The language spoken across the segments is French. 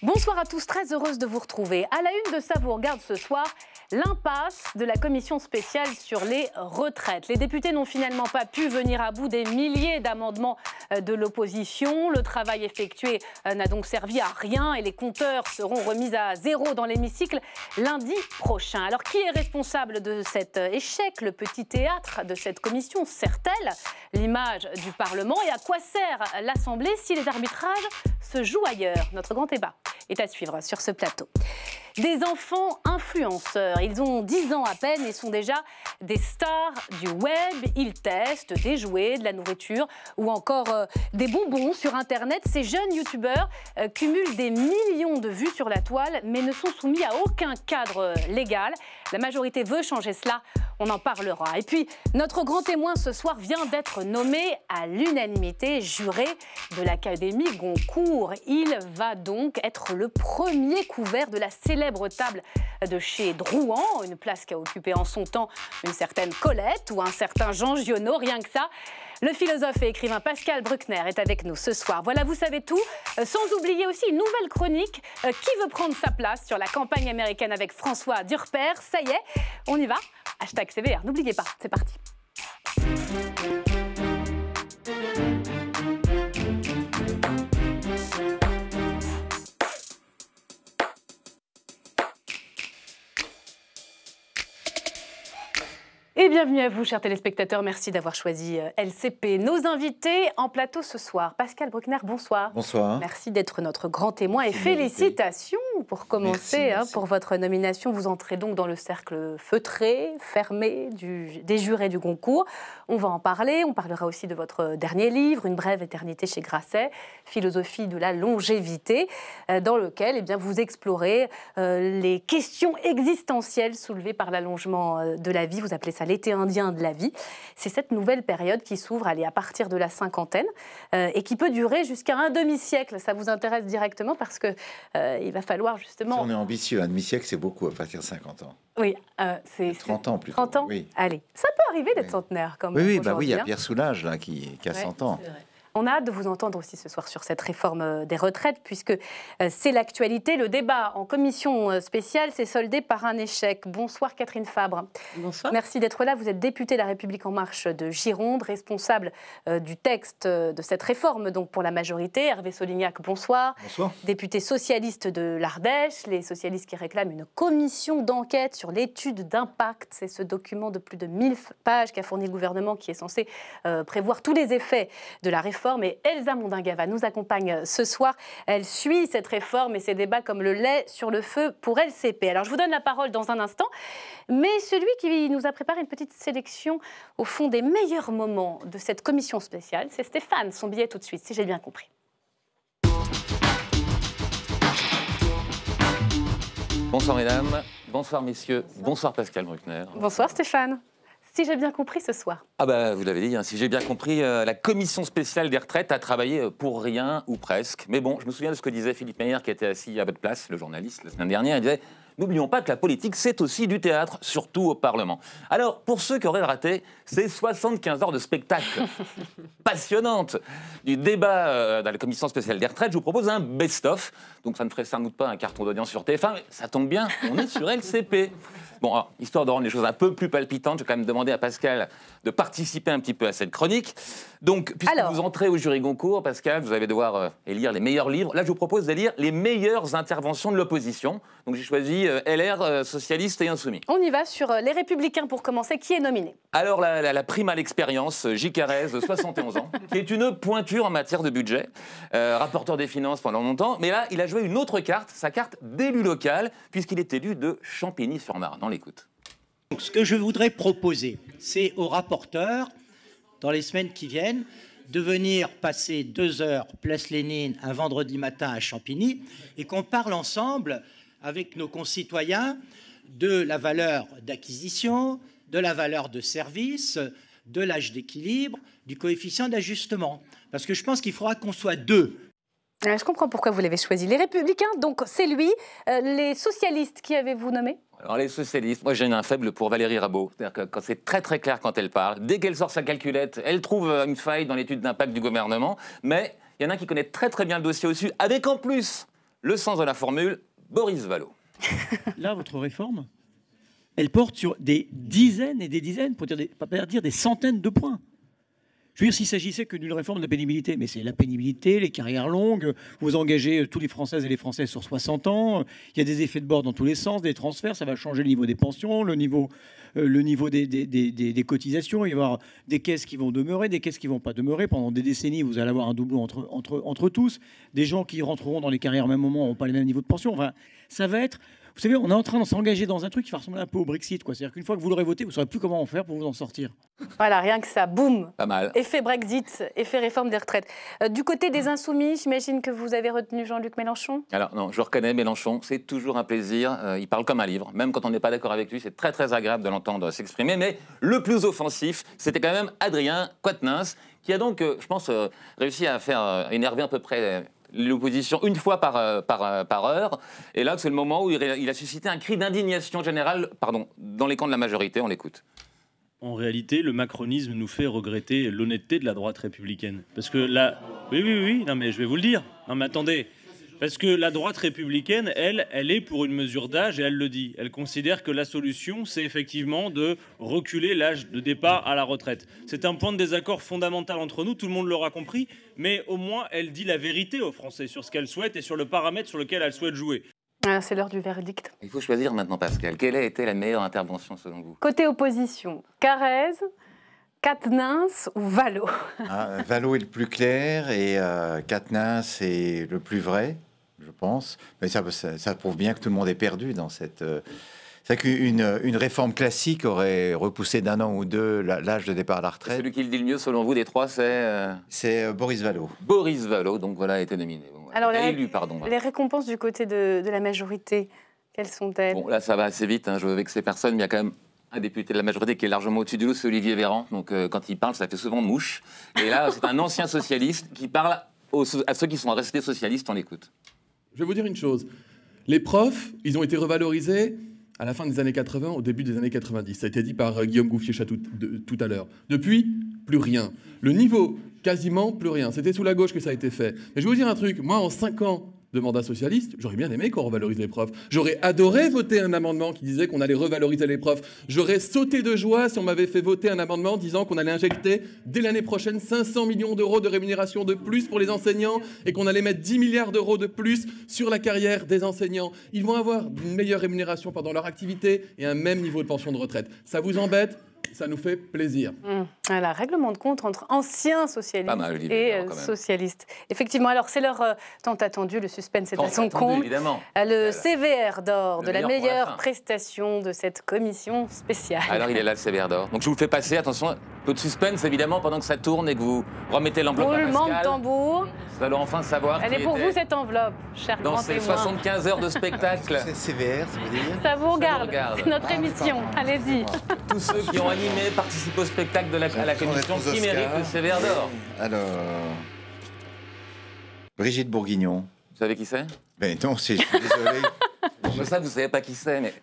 Bonsoir à tous, très heureuse de vous retrouver. À la une de Ça vous regarde ce soir, l'impasse de la commission spéciale sur les retraites. Les députés n'ont finalement pas pu venir à bout des milliers d'amendements de l'opposition. Le travail effectué n'a donc servi à rien et les compteurs seront remis à zéro dans l'hémicycle lundi prochain. Alors qui est responsable de cet échec? Le petit théâtre de cette commission sert-elle l'image du Parlement? Et à quoi sert l'Assemblée si les arbitrages se jouent ailleurs? Notre grand débat est à suivre sur ce plateau. Des enfants influenceurs, ils ont 10 ans à peine et sont déjà des stars du web. Ils testent des jouets, de la nourriture ou encore des bonbons sur Internet. Ces jeunes youtubeurs cumulent des millions de vues sur la toile mais ne sont soumis à aucun cadre légal. La majorité veut changer cela, on en parlera. Et puis, notre grand témoin ce soir vient d'être nommé à l'unanimité juré de l'Académie Goncourt. Il va donc être le premier couvert de la célèbre table de chez Drouan, une place qu'a occupée en son temps une certaine Colette ou un certain Jean Giono, rien que ça. Le philosophe et écrivain Pascal Bruckner est avec nous ce soir. Voilà, vous savez tout. Sans oublier aussi une nouvelle chronique. Qui veut prendre sa place sur la campagne américaine avec François Durper? Ça y est, on y va. #CVR, n'oubliez pas, c'est parti. Et bienvenue à vous, chers téléspectateurs. Merci d'avoir choisi LCP. Nos invités en plateau ce soir. Pascal Bruckner, bonsoir. Bonsoir. Merci d'être notre grand témoin et félicitations pour commencer. Merci. Pour votre nomination. Vous entrez donc dans le cercle feutré, fermé des jurés du Goncourt. On va en parler. On parlera aussi de votre dernier livre, Une brève éternité chez Grasset, philosophie de la longévité, dans lequel vous explorez les questions existentielles soulevées par l'allongement de la vie. Vous appelez ça l'été indien de la vie. C'est cette nouvelle période qui s'ouvre à partir de la cinquantaine et qui peut durer jusqu'à un demi-siècle. Ça vous intéresse directement parce que il va falloir justement... Si on est ambitieux, un demi-siècle, c'est beaucoup à partir de 50 ans. Oui, c'est 30 ans plus. 30 ans, oui. Allez, ça peut arriver d'être centenaire quand même. Oui, il y a Pierre Soulages là, qui a 100 ans. On a hâte de vous entendre aussi ce soir sur cette réforme des retraites, puisque c'est l'actualité. Le débat en commission spéciale s'est soldé par un échec. Bonsoir Catherine Fabre. Bonsoir. Merci d'être là. Vous êtes députée de La République En Marche de Gironde, responsable du texte de cette réforme donc pour la majorité. Hervé Solignac, bonsoir. Bonsoir. Député socialiste de l'Ardèche, les socialistes qui réclament une commission d'enquête sur l'étude d'impact. C'est ce document de plus de 1000 pages qu'a fourni le gouvernement qui est censé prévoir tous les effets de la réforme. Mais Elsa Mondingava nous accompagne ce soir. Elle suit cette réforme et ces débats comme le lait sur le feu pour LCP. Alors je vous donne la parole dans un instant, mais celui qui nous a préparé une petite sélection au fond des meilleurs moments de cette commission spéciale, c'est Stéphane. Son billet tout de suite, si j'ai bien compris. Bonsoir mesdames, bonsoir messieurs, bonsoir Pascal Bruckner. Bonsoir Stéphane. Si j'ai bien compris ce soir. Ah bah vous l'avez dit, si j'ai bien compris, la commission spéciale des retraites a travaillé pour rien ou presque. Mais bon, je me souviens de ce que disait Philippe Meyer qui était assis à votre place, le journaliste, la semaine dernière. Il disait, n'oublions pas que la politique c'est aussi du théâtre, surtout au Parlement. Alors, pour ceux qui auraient raté, c'est 75 heures de spectacle passionnante du débat dans la commission spéciale des retraites. Je vous propose un best-of. Donc ça ne ferait sans doute pas un carton d'audience sur TF1, mais ça tombe bien, on est sur LCP. Bon, alors, histoire de rendre les choses un peu plus palpitantes, je vais quand même demander à Pascal de participer un petit peu à cette chronique. Donc, puisque vous entrez au jury Goncourt, Pascal, vous allez devoir élire les meilleurs livres. Là, je vous propose d'élire les meilleures interventions de l'opposition. Donc, j'ai choisi LR, Socialiste et Insoumis. On y va sur les Républicains pour commencer. Qui est nominé? Alors, la prime à l'expérience, J. Carrez, 71 ans, qui est une pointure en matière de budget, rapporteur des finances pendant longtemps. Mais là, il a joué une autre carte, sa carte d'élu local, puisqu'il est élu de Champigny-sur-Marne. On l'écoute. Donc, ce que je voudrais proposer, c'est aux rapporteurs, dans les semaines qui viennent, de venir passer 2 heures place Lénine un vendredi matin à Champigny et qu'on parle ensemble avec nos concitoyens de la valeur d'acquisition, de la valeur de service, de l'âge d'équilibre, du coefficient d'ajustement. Parce que je pense qu'il faudra qu'on soit 2. Je comprends pourquoi vous l'avez choisi. Les Républicains, donc c'est lui. Les socialistes, qui avez-vous nommé? Alors les socialistes, moi j'ai un faible pour Valérie Rabault. C'est-à-dire que quand c'est très très clair quand elle parle, dès qu'elle sort sa calculette, elle trouve une faille dans l'étude d'impact du gouvernement. Mais il y en a un qui connaît très très bien le dossier au-dessus, avec en plus Le sens de la formule, Boris Vallaud. Là, votre réforme, elle porte sur des dizaines et des dizaines, pour pas dire des centaines de points. Je veux dire, s'il s'agissait que d'une réforme de la pénibilité, mais c'est la pénibilité, les carrières longues, vous engagez tous les Françaises et les Français sur 60 ans, il y a des effets de bord dans tous les sens, des transferts, ça va changer le niveau des pensions, le niveau des cotisations, il va y avoir des caisses qui vont demeurer, des caisses qui ne vont pas demeurer. Pendant des décennies, vous allez avoir un doublon entre tous. Des gens qui rentreront dans les carrières au même moment n'ont pas les mêmes niveaux de pension. Enfin, ça va être... Vous savez, on est en train de s'engager dans un truc qui va ressembler un peu au Brexit, quoi. C'est-à-dire qu'une fois que vous l'aurez voté, vous ne saurez plus comment en faire pour vous en sortir. Voilà, rien que ça, boum. Pas mal. Effet Brexit, effet réforme des retraites. Du côté des Insoumis, j'imagine que vous avez retenu Jean-Luc Mélenchon. Alors non, je reconnais Mélenchon, c'est toujours un plaisir. Il parle comme un livre, même quand on n'est pas d'accord avec lui, c'est très très agréable de l'entendre s'exprimer. Mais le plus offensif, c'était quand même Adrien Quatennens, qui a donc, je pense, réussi à faire énerver à peu près l'opposition une fois par heure. Et là, c'est le moment où il a suscité un cri d'indignation générale, dans les camps de la majorité. On l'écoute. En réalité, le macronisme nous fait regretter l'honnêteté de la droite républicaine. Parce que là... Oui, non mais je vais vous le dire. Non mais attendez. Parce que la droite républicaine, elle est pour une mesure d'âge et elle le dit. Elle considère que la solution, c'est effectivement de reculer l'âge de départ à la retraite. C'est un point de désaccord fondamental entre nous, tout le monde l'aura compris, mais au moins elle dit la vérité aux Français sur ce qu'elle souhaite et sur le paramètre sur lequel elle souhaite jouer. C'est l'heure du verdict. Il faut choisir maintenant, Pascal. Quelle a été la meilleure intervention selon vous? Côté opposition, Carrez, Quatennens ou Vallaud? Vallaud est le plus clair et Quatennens est le plus vrai, je pense. Mais ça prouve bien que tout le monde est perdu dans cette... C'est qu'une réforme classique aurait repoussé d'1 an ou 2 l'âge de départ à la retraite. Celui qui le dit le mieux, selon vous, des trois, c'est... C'est Boris Vallaud. Boris Vallaud, donc voilà, a été nominé. Bon, alors, élu, pardon. Les récompenses du côté de la majorité, quelles sont-elles? Bon, là, ça va assez vite, hein, je veux vexer personne, mais il y a quand même un député de la majorité qui est largement au-dessus du lot, c'est Olivier Véran. Donc, quand il parle, ça fait souvent mouche. Et là, c'est un ancien socialiste qui parle à ceux qui sont restés socialistes. On l'écoute. Je vais vous dire une chose. Les profs, ils ont été revalorisés à la fin des années 80, au début des années 90. Ça a été dit par Guillaume Gouffier-Chatou tout à l'heure. Depuis, plus rien. Le niveau, quasiment plus rien. C'était sous la gauche que ça a été fait. Mais je vais vous dire un truc. Moi, en 5 ans de mandat socialiste, j'aurais bien aimé qu'on revalorise les profs. J'aurais adoré voter un amendement qui disait qu'on allait revaloriser les profs. J'aurais sauté de joie si on m'avait fait voter un amendement disant qu'on allait injecter dès l'année prochaine 500 millions d'euros de rémunération de plus pour les enseignants et qu'on allait mettre 10 milliards d'euros de plus sur la carrière des enseignants. Ils vont avoir une meilleure rémunération pendant leur activité et un même niveau de pension de retraite. Ça vous embête ? Ça nous fait plaisir. Voilà, règlement de compte entre anciens socialistes et socialistes. Effectivement, alors c'est leur tant attendu, le suspense est à son comble. Le CVR d'or de la meilleure prestation de cette commission spéciale. Alors il est là, le CVR d'or. Donc je vous fais passer, attention, un peu de suspense évidemment pendant que ça tourne et que vous remettez l'enveloppe à Pascal. Roulement de tambour. Vous allez enfin savoir. Elle est pour vous cette enveloppe, cher grand témoin. Dans ces 75 heures de spectacle. C'est CVR, ça veut dire? Ça vous regarde, c'est notre émission, allez-y. Tous ceux qui ont animé, participé au spectacle à la commission qui mérite le CVR d'or. Alors, Brigitte Bourguignon. Vous savez qui c'est? Ben non, je suis désolé. Ça, vous ne savez pas qui c'est, mais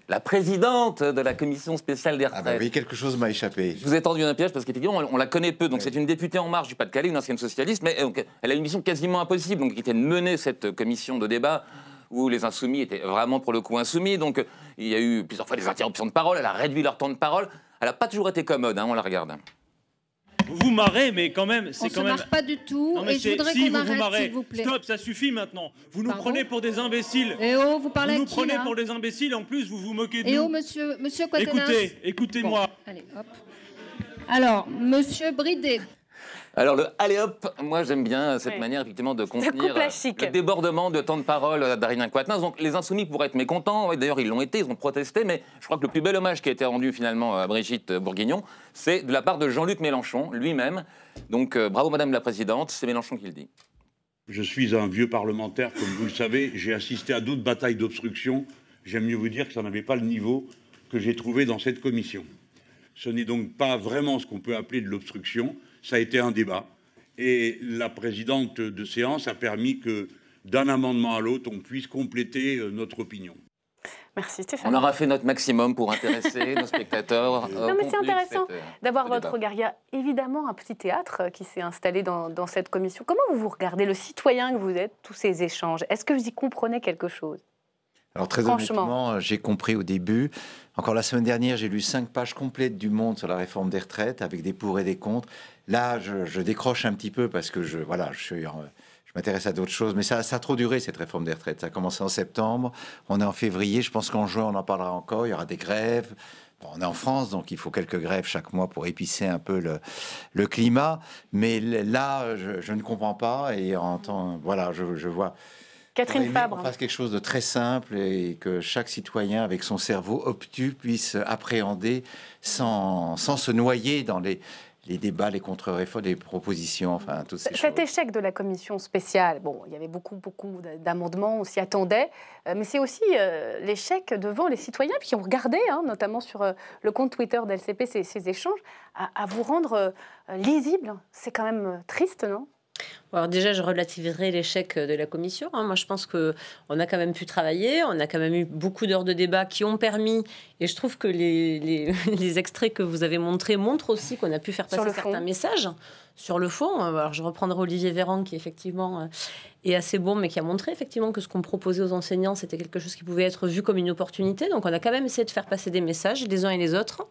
la présidente de la commission spéciale des retraites. Ah bah oui, quelque chose m'a échappé. Je vous ai tendu un piège parce qu'effectivement, on la connaît peu. Donc c'est une députée En Marche du Pas-de-Calais, une ancienne socialiste, mais elle a une mission quasiment impossible, donc qui était de mener cette commission de débat où les insoumis étaient vraiment pour le coup insoumis. Donc il y a eu plusieurs fois des interruptions de parole, elle a réduit leur temps de parole. Elle n'a pas toujours été commode, hein, on la regarde. Vous vous marrez, mais quand même, c'est quand même... On ne se marre pas du tout, non, mais et je voudrais qu'on arrête, s'il vous plaît. Stop, ça suffit maintenant. Vous nous prenez pour des imbéciles. Eh oh, vous parlez à qui, Vous nous prenez là pour des imbéciles, en plus, vous vous moquez de nous. Eh oh, monsieur Quatennens. Écoutez-moi. Bon, allez, hop. Alors, monsieur Bridet. Alors, allez hop, moi j'aime bien cette manière effectivement de contenir le débordement de temps de parole d'Adrien Quatennens. Donc les Insoumis pourraient être mécontents, d'ailleurs ils l'ont été, ils ont protesté, mais je crois que le plus bel hommage qui a été rendu finalement à Brigitte Bourguignon, c'est de la part de Jean-Luc Mélenchon lui-même. Donc bravo Madame la Présidente, c'est Mélenchon qui le dit. Je suis un vieux parlementaire, comme vous le savez, j'ai assisté à d'autres batailles d'obstruction. J'aime mieux vous dire que ça n'avait pas le niveau que j'ai trouvé dans cette commission. Ce n'est donc pas vraiment ce qu'on peut appeler de l'obstruction. Ça a été un débat. Et la présidente de séance a permis que, d'un amendement à l'autre, on puisse compléter notre opinion. Merci Stéphane. On aura fait notre maximum pour intéresser nos spectateurs. Non mais c'est intéressant d'avoir votre regard. Il y a évidemment un petit théâtre qui s'est installé dans cette commission. Comment vous regardez, le citoyen que vous êtes, tous ces échanges? Est-ce que vous y comprenez quelque chose? Alors très honnêtement, j'ai compris au début. Encore la semaine dernière, j'ai lu 5 pages complètes du Monde sur la réforme des retraites avec des pour et des contre. Là, je décroche un petit peu parce que je m'intéresse à d'autres choses. Mais ça a trop duré, cette réforme des retraites. Ça a commencé en septembre, on est en février. Je pense qu'en juin, on en parlera encore. Il y aura des grèves. Bon, on est en France, donc il faut quelques grèves chaque mois pour épicer un peu le climat. Mais là, je ne comprends pas. Et voilà, je vois... Catherine Fabre. On fasse quelque chose de très simple et que chaque citoyen, avec son cerveau obtus, puisse appréhender sans se noyer dans les débats, les contre-réformes, les propositions, enfin, toutes ces choses. Cet échec de la commission spéciale, bon, il y avait beaucoup d'amendements, on s'y attendait, mais c'est aussi l'échec devant les citoyens qui ont regardé, notamment sur le compte Twitter d'LCP, ces échanges, à vous rendre lisible. C'est quand même triste, non ? Alors déjà, je relativiserai l'échec de la commission. Moi, je pense qu'on a quand même pu travailler, on a quand même eu beaucoup d'heures de débat qui ont permis, et je trouve que les extraits que vous avez montrés montrent aussi qu'on a pu faire passer certains messages sur le fond. Alors, je reprendrai Olivier Véran, qui effectivement est assez bon, mais qui a montré effectivement que ce qu'on proposait aux enseignants, c'était quelque chose qui pouvait être vu comme une opportunité. Donc, on a quand même essayé de faire passer des messages, les uns et les autres.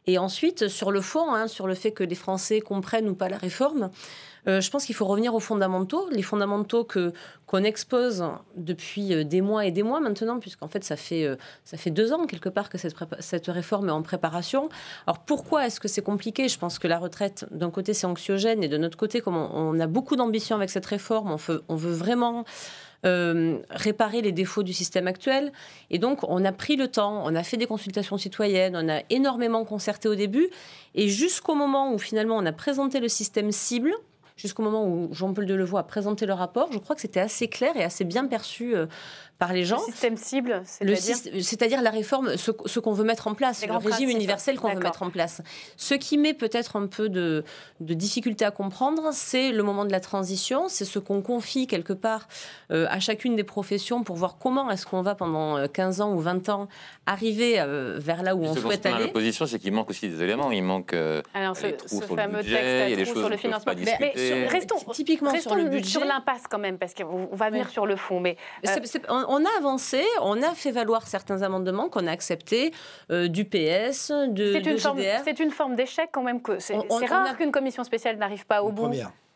Et ensuite, sur le fond, sur le fait que les Français comprennent ou pas la réforme, je pense qu'il faut revenir aux fondamentaux, les fondamentaux qu'on expose depuis des mois et des mois maintenant, puisqu'en fait, ça fait 2 ans, quelque part, que cette réforme est en préparation. Alors, pourquoi est-ce que c'est compliqué? Je pense que la retraite, d'un côté, c'est anxiogène, et de notre côté, comme on a beaucoup d'ambition avec cette réforme, on veut vraiment... réparer les défauts du système actuel. Et donc, on a pris le temps, on a fait des consultations citoyennes, on a énormément concerté au début, et jusqu'au moment où finalement on a présenté le système cible, jusqu'au moment où Jean-Paul Delevoye a présenté le rapport, je crois que c'était assez clair et assez bien perçu par les gens. Le système cible, c'est-à-dire la réforme, ce qu'on veut mettre en place, le régime universel qu'on veut mettre en place. Ce qui met peut-être un peu de difficulté à comprendre, c'est le moment de la transition, c'est ce qu'on confie quelque part à chacune des professions pour voir comment est-ce qu'on va pendant 15 ans ou 20 ans arriver vers là où on souhaite aller. L'opposition, c'est qu'il manque aussi des éléments. Il manque les trous sur le budget, il y a des choses sur le financement. Mais restons typiquement sur le budget, sur l'impasse quand même, parce qu'on va venir sur le fond. Mais on a avancé, on a fait valoir certains amendements qu'on a acceptés, du PS, de GDR. C'est une forme d'échec quand même. C'est rare qu'une commission spéciale n'arrive pas au bout.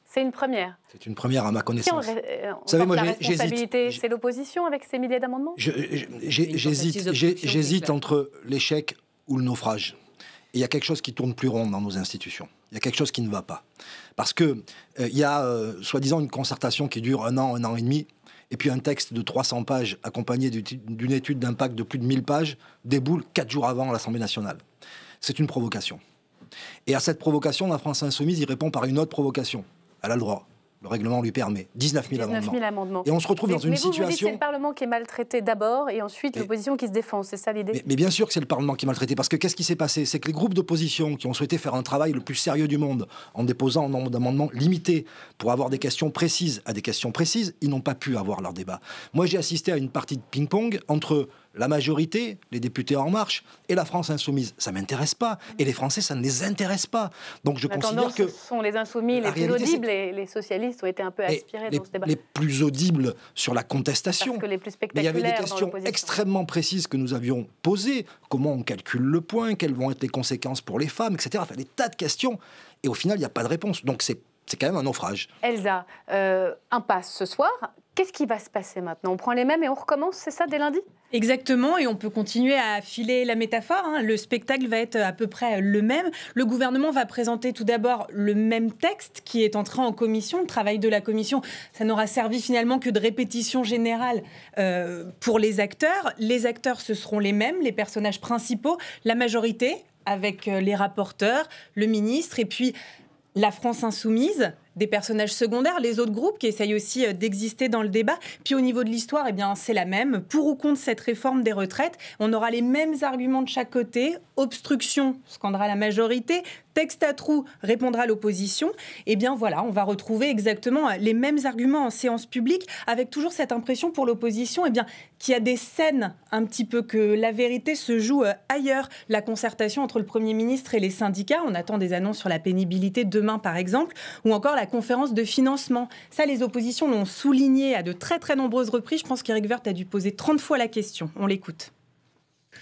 C'est une première. C'est une première à ma connaissance. Vous savez, moi, la responsabilité, c'est l'opposition avec ces milliers d'amendements. J'hésite entre l'échec ou le naufrage. Et il y a quelque chose qui tourne plus rond dans nos institutions. Il y a quelque chose qui ne va pas. Parce qu'il y a, soi-disant, une concertation qui dure 1 an et demi, et puis un texte de 300 pages accompagné d'une étude d'impact de plus de 1000 pages déboule 4 jours avant l'Assemblée nationale. C'est une provocation. Et à cette provocation, la France Insoumise y répond par une autre provocation. Elle a le droit. Le règlement lui permet. 19 000 amendements. Et on se retrouve dans une situation... Vous dites que c'est le Parlement qui est maltraité d'abord et ensuite l'opposition qui se défend. C'est ça l'idée? Mais bien sûr que c'est le Parlement qui est maltraité. Parce que qu'est-ce qui s'est passé? C'est que les groupes d'opposition qui ont souhaité faire un travail le plus sérieux du monde en déposant un nombre d'amendements limité pour avoir des questions précises à des questions précises, ils n'ont pas pu avoir leur débat. Moi, j'ai assisté à une partie de ping-pong entre la majorité, les députés En Marche, et la France Insoumise. Ça ne m'intéresse pas. Et les Français, ça ne les intéresse pas. Donc je considère que... Ce sont les Insoumis les plus audibles et les socialistes ont été un peu aspirés dans ce débat. Les plus audibles sur la contestation. Parce que les plus Mais spectaculaires. il y avait des questions extrêmement précises que nous avions posées. Comment on calcule le point? Quelles vont être les conséquences pour les femmes, etc. Enfin, des tas de questions. Et au final, il n'y a pas de réponse. Donc c'est quand même un naufrage. Elsa, impasse ce soir. Qu'est-ce qui va se passer maintenant? On prend les mêmes et on recommence, c'est ça, dès lundi? Exactement, et on peut continuer à filer la métaphore. Le spectacle va être à peu près le même. Le gouvernement va présenter tout d'abord le même texte qui est entré en commission. Le travail de la commission, ça n'aura servi finalement que de répétition générale pour les acteurs. Les acteurs, ce seront les mêmes, les personnages principaux, la majorité avec les rapporteurs, le ministre et puis la France Insoumise, des personnages secondaires, les autres groupes qui essayent aussi d'exister dans le débat. Puis au niveau de l'histoire, eh bien, c'est la même. Pour ou contre cette réforme des retraites, on aura les mêmes arguments de chaque côté. obstruction scandera la majorité, texte à trous répondra l'opposition. Eh bien voilà, on va retrouver exactement les mêmes arguments en séance publique, avec toujours cette impression pour l'opposition qu'il y a des scènes un petit peu, que la vérité se joue ailleurs. La concertation entre le Premier ministre et les syndicats, on attend des annonces sur la pénibilité demain par exemple, ou encore la conférence de financement. Ça, les oppositions l'ont souligné à de très très nombreuses reprises. Je pense qu'Éric Woerth a dû poser 30 fois la question. On l'écoute.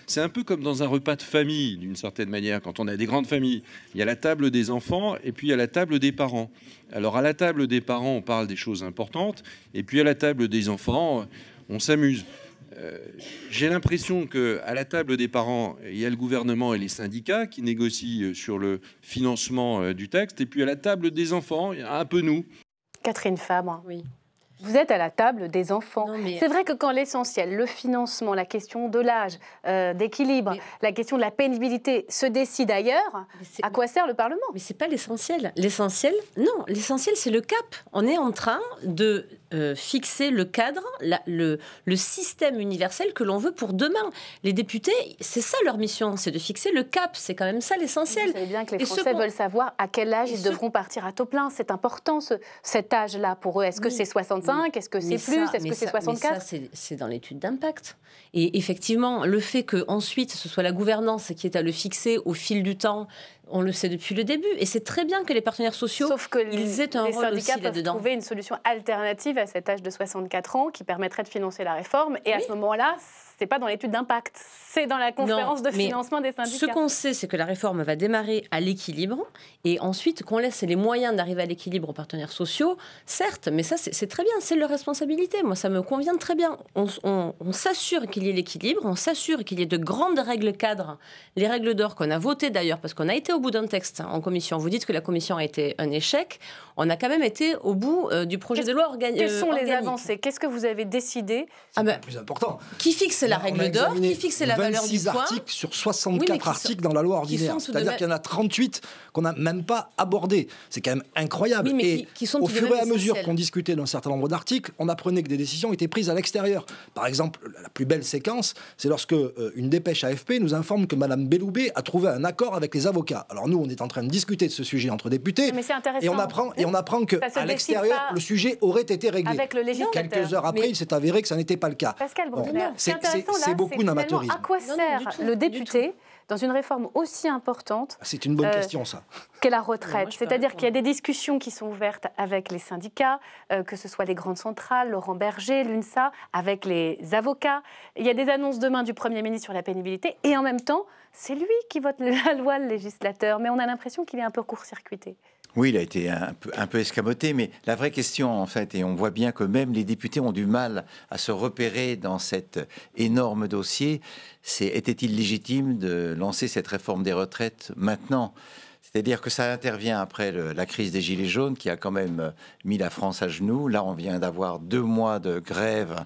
C'est un peu comme dans un repas de famille, d'une certaine manière, quand on a des grandes familles. Il y a la table des enfants et puis il y a la table des parents. Alors à la table des parents, on parle des choses importantes, et puis à la table des enfants, on s'amuse. J'ai l'impression qu'à la table des parents, il y a le gouvernement et les syndicats qui négocient sur le financement du texte, et puis à la table des enfants, il y a un peu nous. Catherine Fabre. Oui. Vous êtes à la table des enfants. Mais... C'est vrai que quand l'essentiel, le financement, la question de l'âge, d'équilibre, la question de la pénibilité se décide ailleurs, à quoi sert le Parlement? Mais c'est pas l'essentiel. L'essentiel, non, l'essentiel c'est le cap. On est en train de fixer le cadre, le système universel que l'on veut pour demain. Les députés, c'est ça leur mission, c'est de fixer le cap. C'est quand même ça l'essentiel. Vous savez bien que les Français veulent savoir à quel âge ils devront partir à taux plein. C'est important cet âge-là pour eux. Est-ce que c'est 65? Est-ce que c'est plus? Est-ce que c'est 64? C'est dans l'étude d'impact. Et effectivement, le fait qu'ensuite ce soit la gouvernance qui est à le fixer au fil du temps, on le sait depuis le début. Et c'est très bien que les partenaires sociaux ils aient un rôle aussi là-dedans. Les syndicats peuvent trouver une solution alternative à cet âge de 64 ans qui permettrait de financer la réforme. Et à ce moment-là, c'est pas dans l'étude d'impact, c'est dans la conférence de financement des syndicats. Ce qu'on sait, c'est que la réforme va démarrer à l'équilibre et ensuite qu'on laisse les moyens d'arriver à l'équilibre aux partenaires sociaux, certes, mais ça c'est très bien, c'est leur responsabilité. Moi, ça me convient très bien. On s'assure qu'il y ait l'équilibre, on s'assure qu'il y ait de grandes règles cadres, les règles d'or qu'on a votées d'ailleurs, parce qu'on a été au bout d'un texte en commission. Vous dites que la commission a été un échec. On a quand même été au bout du projet de loi organique. Quelles sont les avancées? Qu'est-ce que vous avez décidé? C'est le plus important. Qui fixe la règle d'or, qui fixe la valeur du point. 26 articles sur 64 articles dans la loi ordinaire. C'est-à-dire qu'il y en a 38 qu'on n'a même pas abordés. C'est quand même incroyable. Oui, mais et qui sont au fur et à mesure essentiels. qu'on discutait d'un certain nombre d'articles, on apprenait que des décisions étaient prises à l'extérieur. Par exemple, la plus belle séquence, c'est lorsque une dépêche AFP nous informe que Mme Belloubet a trouvé un accord avec les avocats. Alors nous, on est en train de discuter de ce sujet entre députés. Mais c'est intéressant. Et on apprend qu'à l'extérieur, le sujet aurait été réglé. Avec le législateur. Quelques heures après, il s'est avéré que ça n'était pas le cas. Pascal Bruckner, c'est beaucoup d'amateurisme. À quoi sert le député dans une réforme aussi importante? C'est une bonne question, ça. Qu'est la retraite. C'est-à-dire qu'il y a des discussions qui sont ouvertes avec les syndicats, que ce soit les grandes centrales, Laurent Berger, l'UNSA, avec les avocats. Il y a des annonces demain du Premier ministre sur la pénibilité. Et en même temps, c'est lui qui vote la loi, le législateur. Mais on a l'impression qu'il est un peu court-circuité. Oui, il a été un peu escamoté, mais la vraie question, en fait, et on voit bien que même les députés ont du mal à se repérer dans cet énorme dossier, c'est était-il légitime de lancer cette réforme des retraites maintenant ? C'est-à-dire que ça intervient après la crise des Gilets jaunes qui a quand même mis la France à genoux. Là, on vient d'avoir 2 mois de grève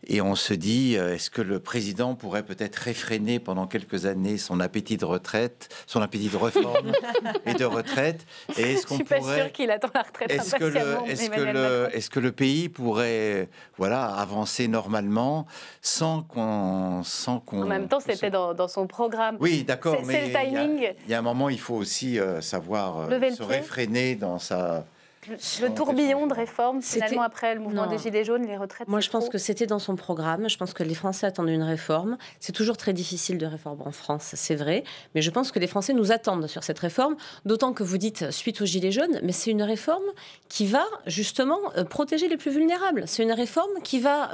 et on se dit, est-ce que le président pourrait peut-être réfréner pendant quelques années son appétit de retraite, son appétit de réforme et de retraite? Et est-ce qu'on Je suis pas sûre qu'il attend la retraite impatiemment. Est-ce que le pays pourrait avancer normalement sans qu'on... En même temps, c'était dans son programme. Oui, d'accord, mais c'est le timing. Il y a un moment, il faut aussi savoir se réfréner dans sa... Le tourbillon de réformes, finalement, après le mouvement des Gilets jaunes, les retraites. Moi, je pense que c'était dans son programme. Je pense que les Français attendent une réforme. C'est toujours très difficile de réformer en France, c'est vrai. Mais je pense que les Français nous attendent sur cette réforme. D'autant que vous dites, suite aux Gilets jaunes, mais c'est une réforme qui va justement protéger les plus vulnérables. C'est une réforme qui va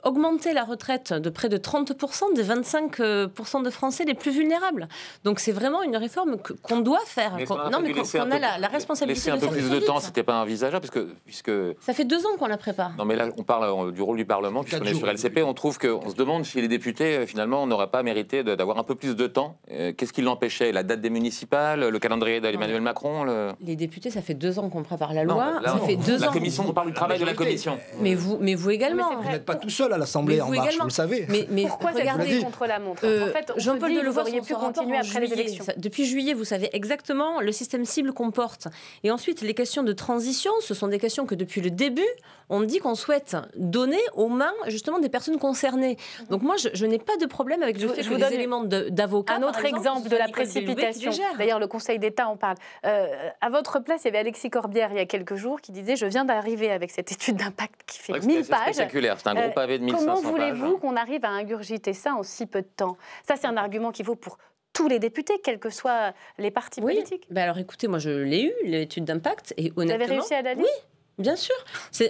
augmenter la retraite de près de 30% des 25% de Français les plus vulnérables. Donc c'est vraiment une réforme qu'on doit faire. Qu'on a la responsabilité de faire. Laisser un peu plus de temps, c'était pas envisageable puisque... Ça fait 2 ans qu'on la prépare. Non mais là, on parle du rôle du Parlement, puisqu'on est sur LCP, on trouve qu'on se demande si les députés, finalement, on n'aurait pas mérité d'avoir un peu plus de temps. Qu'est-ce qui l'empêchait? La date des municipales, le calendrier d'Emmanuel Macron Les députés, ça fait 2 ans qu'on prépare la loi. Non, ça fait 2 ans. La commission, on parle du travail de la commission. Mais vous également. Vous n'êtes pas tout seul à l'Assemblée En Marche, vous le savez. Mais pourquoi regardez contre la montre? En fait, Jean-Paul Delevoye auriez pu continuer après les élections. Depuis juillet, vous savez exactement le système cible qu'on porte. Et ensuite, les questions de transition transition, ce sont des questions que depuis le début, on dit qu'on souhaite donner aux mains justement des personnes concernées. Donc moi, je n'ai pas de problème avec le fait que les éléments d'avocats... Un autre exemple de la précipitation. D'ailleurs, le Conseil d'État en parle. À votre place, il y avait Alexis Corbière il y a quelques jours qui disait « Je viens d'arriver avec cette étude d'impact qui fait 1000 pages. » C'est spectaculaire, c'est un gros pavé de 1500 pages. Comment voulez-vous qu'on arrive à ingurgiter ça en si peu de temps? Ça, c'est un argument qui vaut pour tous les députés, quels que soient les partis politiques. Ben alors écoutez, moi je l'ai eu, l'étude d'impact, et honnêtement... Vous avez réussi à la lire? Oui. Bien sûr.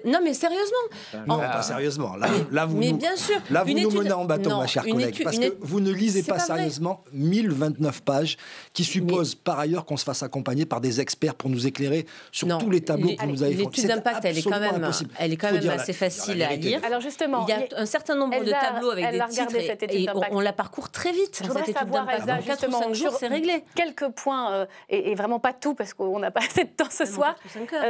Non, mais sérieusement. Non, pas sérieusement. Là, vous mais nous, bien sûr. Là, vous nous menez en bateau, ma chère collègue. Parce que vous ne lisez pas sérieusement 1029 pages qui supposent par ailleurs qu'on se fasse accompagner par des experts pour nous éclairer sur tous les tableaux que vous avez fournis. L'étude d'impact, elle est quand même assez facile à lire. Alors justement, il y a un certain nombre de tableaux avec des titres et on la parcourt très vite. Je voudrais savoir, Elsa, justement, 4 ou 5 jours, c'est réglé. Quelques points, et vraiment pas tout, parce qu'on n'a pas assez de temps ce soir.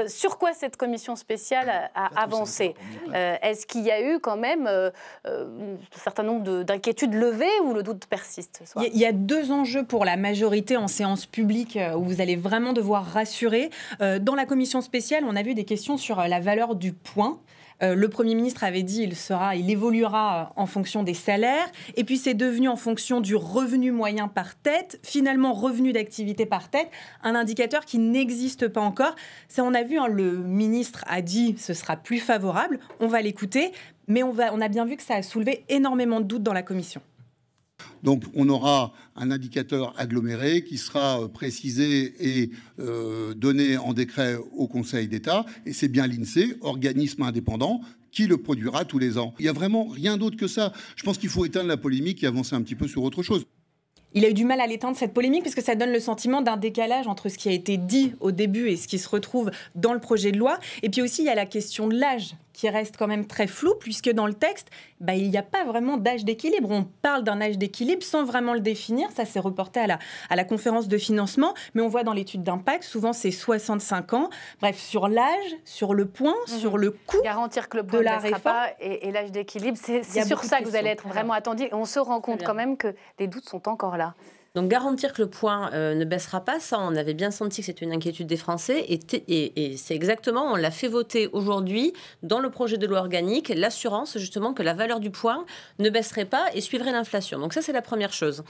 Sur quoi cette commission spéciale a avancé? Est-ce qu'il y a eu quand même un certain nombre d'inquiétudes levées ou le doute persiste ce soir? Il y a 2 enjeux pour la majorité en séance publique où vous allez vraiment devoir rassurer. Dans la commission spéciale, on a vu des questions sur la valeur du point. Le Premier ministre avait dit il évoluera en fonction des salaires. Et puis, c'est devenu en fonction du revenu moyen par tête. Finalement, revenu d'activité par tête, un indicateur qui n'existe pas encore. Ça, on a vu, le ministre a dit ce sera plus favorable. On va l'écouter. Mais on a bien vu que ça a soulevé énormément de doutes dans la commission. Donc on aura un indicateur aggloméré qui sera précisé et donné en décret au Conseil d'État. Et c'est bien l'INSEE, organisme indépendant, qui le produira tous les ans. Il n'y a vraiment rien d'autre que ça. Je pense qu'il faut éteindre la polémique et avancer un petit peu sur autre chose. Il a eu du mal à l'éteindre, cette polémique, puisque ça donne le sentiment d'un décalage entre ce qui a été dit au début et ce qui se retrouve dans le projet de loi. Et puis aussi, il y a la question de l'âge qui reste quand même très floue, puisque dans le texte, il n'y a pas vraiment d'âge d'équilibre. On parle d'un âge d'équilibre sans vraiment le définir. Ça, c'est reporté à la conférence de financement. Mais on voit dans l'étude d'impact, souvent, c'est 65 ans. Bref, sur l'âge, sur le point, sur le coût garantir que le point de la ne baissera réforme. pas et l'âge d'équilibre, c'est sur ça que vous allez être vraiment attendu. Et on se rend compte quand même que les doutes sont encore là. Donc garantir que le point ne baissera pas, ça on avait bien senti que c'était une inquiétude des Français et c'est exactement, on l'a fait voter aujourd'hui dans le projet de loi organique, l'assurance justement que la valeur du point ne baisserait pas et suivrait l'inflation. Donc ça c'est la première chose.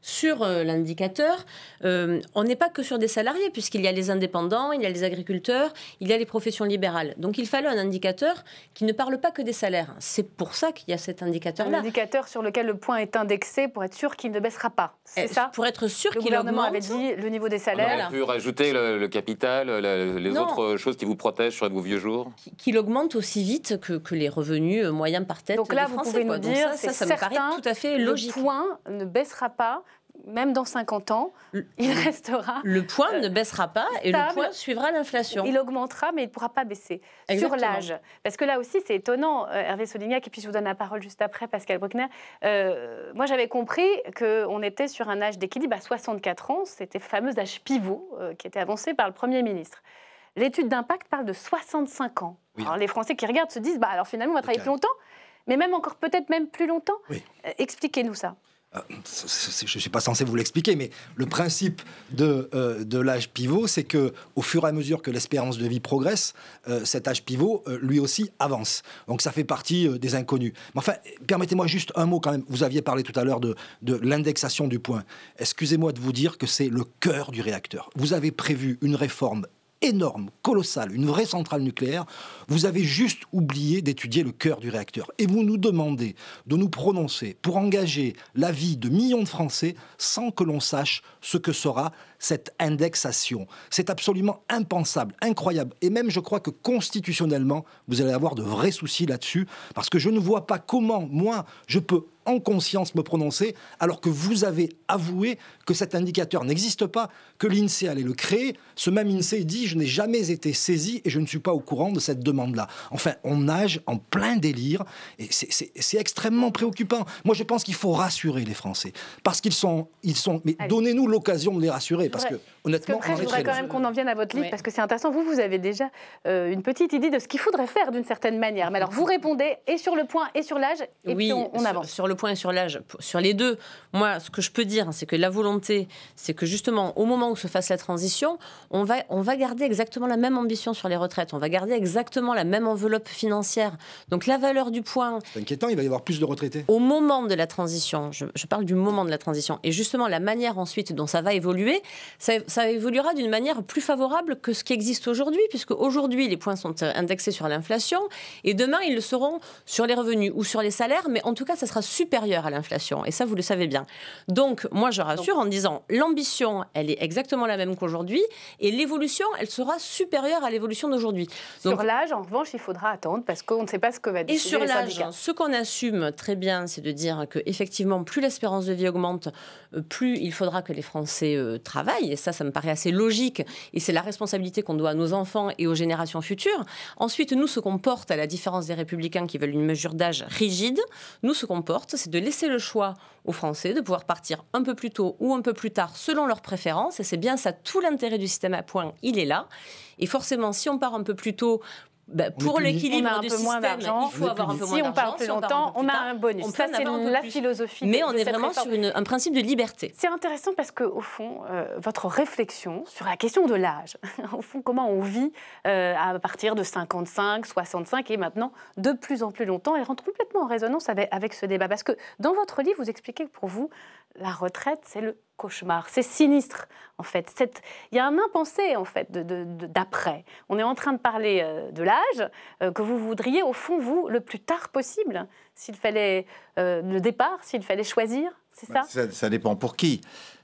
Sur l'indicateur, on n'est pas que sur des salariés puisqu'il y a les indépendants, il y a les agriculteurs, il y a les professions libérales. Donc il fallait un indicateur qui ne parle pas que des salaires. C'est pour ça qu'il y a cet indicateur-là. Un indicateur sur lequel le point est indexé pour être sûr qu'il ne baissera pas. C'est ça? Pour être sûr qu'il augmente. Le gouvernement avait dit le niveau des salaires. On aurait pu rajouter le capital, les autres choses qui vous protègent sur vos vieux jours. Qu'il augmente aussi vite que les revenus moyens par tête. Donc là, des vous Français, pouvez nous dire, ça me paraît tout à fait logique. Le point ne baissera pas. Même dans 50 ans, il restera... Le point ne baissera pas et stable. le point suivra l'inflation. Il augmentera, mais il ne pourra pas baisser. Exactement. Sur l'âge, parce que là aussi, c'est étonnant, Hervé Solignac, et puis je vous donne la parole juste après, Pascal Bruckner. Moi, j'avais compris qu'on était sur un âge d'équilibre à 64 ans. C'était le fameux âge pivot qui était avancé par le Premier ministre. L'étude d'impact parle de 65 ans. Oui. Alors, les Français qui regardent se disent, alors finalement, on va travailler plus longtemps, mais même encore peut-être même plus longtemps. Oui. Expliquez-nous ça. Je ne suis pas censé vous l'expliquer, mais le principe de l'âge pivot, c'est qu'au fur et à mesure que l'espérance de vie progresse, cet âge pivot, lui aussi, avance. Donc ça fait partie des inconnus. Mais enfin, permettez-moi juste un mot quand même. Vous aviez parlé tout à l'heure de l'indexation du point. Excusez-moi de vous dire que c'est le cœur du réacteur. Vous avez prévu une réforme énorme, colossale, une vraie centrale nucléaire, vous avez juste oublié d'étudier le cœur du réacteur. Et vous nous demandez de nous prononcer pour engager la vie de millions de Français sans que l'on sache ce que sera cette indexation. C'est absolument impensable, incroyable. Et même, je crois que constitutionnellement, vous allez avoir de vrais soucis là-dessus, parce que je ne vois pas comment, moi, je peux en conscience me prononcer, alors que vous avez avoué que cet indicateur n'existe pas, que l'INSEE allait le créer. Ce même INSEE dit « je n'ai jamais été saisi et je ne suis pas au courant de cette demande-là ». Enfin, on nage en plein délire et c'est extrêmement préoccupant. Moi, je pense qu'il faut rassurer les Français, parce qu'ils sont mais donnez-nous l'occasion de les rassurer. parce que honnêtement, je voudrais quand même qu'on en vienne à votre livre, parce que c'est intéressant. Vous avez déjà une petite idée de ce qu'il faudrait faire d'une certaine manière. Mais alors, vous répondez et sur le point et sur l'âge, et puis on avance. Sur le point et sur l'âge, sur les deux. Moi, ce que je peux dire, c'est que la volonté, c'est que justement, au moment où se fasse la transition, on va garder exactement la même ambition sur les retraites. On va garder exactement la même enveloppe financière. Donc, la valeur du point... C'est inquiétant, il va y avoir plus de retraités. Au moment de la transition, je parle du moment de la transition, et justement, la manière ensuite dont ça va évoluer, ça évoluera d'une manière plus favorable que ce qui existe aujourd'hui, puisque aujourd'hui, les points sont indexés sur l'inflation, et demain, ils le seront sur les revenus ou sur les salaires, mais en tout cas, ça sera supérieur à l'inflation, et ça, vous le savez bien. Donc, moi, je rassure en disant, l'ambition, elle est exactement la même qu'aujourd'hui, et l'évolution, elle sera supérieure à l'évolution d'aujourd'hui. Sur l'âge, en revanche, il faudra attendre, parce qu'on ne sait pas ce que va décider. Et sur l'âge, ce qu'on assume très bien, c'est de dire que effectivement, plus l'espérance de vie augmente, plus il faudra que les Français travaillent. Et ça me paraît assez logique. Et c'est la responsabilité qu'on doit à nos enfants et aux générations futures. Ensuite, nous, ce qu'on porte, à la différence des Républicains qui veulent une mesure d'âge rigide, nous, ce qu'on porte, c'est de laisser le choix aux Français de pouvoir partir un peu plus tôt ou un peu plus tard selon leurs préférences. Et c'est bien ça, tout l'intérêt du système à points, il est là. Et forcément, si on part un peu plus tôt, pour l'équilibre du système, il faut avoir un peu moins d'argent. Si on part plus longtemps, on a un bonus. Ça, c'est la philosophie. Mais on est vraiment sur un principe de liberté. C'est intéressant parce que, au fond, votre réflexion sur la question de l'âge, au fond, comment on vit à partir de 55, 65 et maintenant de plus en plus longtemps, elle rentre complètement en résonance avec ce débat. Parce que dans votre livre, vous expliquez que pour vous, la retraite, c'est le cauchemar, c'est sinistre en fait. Il y a un impensé en fait d'après. On est en train de parler de l'âge que vous voudriez au fond vous le plus tard possible, s'il fallait le départ, s'il fallait choisir, c'est ça ? Ça dépend pour qui.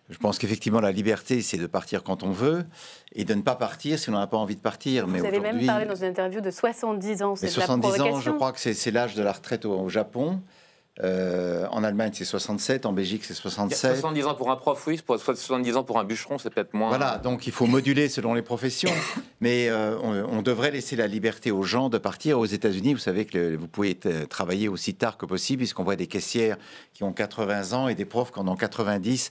Je pense qu'effectivement la liberté c'est de partir quand on veut et de ne pas partir si on n'a pas envie de partir. Vous avez même parlé dans une interview de 70 ans, c'est de la provocation. 70 ans, je crois que c'est l'âge de la retraite au Japon. En Allemagne, c'est 67. En Belgique, c'est 67. 70 ans pour un prof, oui. 70 ans pour un bûcheron, c'est peut-être moins. Voilà, donc il faut moduler selon les professions. Mais on devrait laisser la liberté aux gens de partir. Aux États-Unis, vous savez que vous pouvez travailler aussi tard que possible, puisqu'on voit des caissières qui ont 80 ans et des profs qui en ont 90.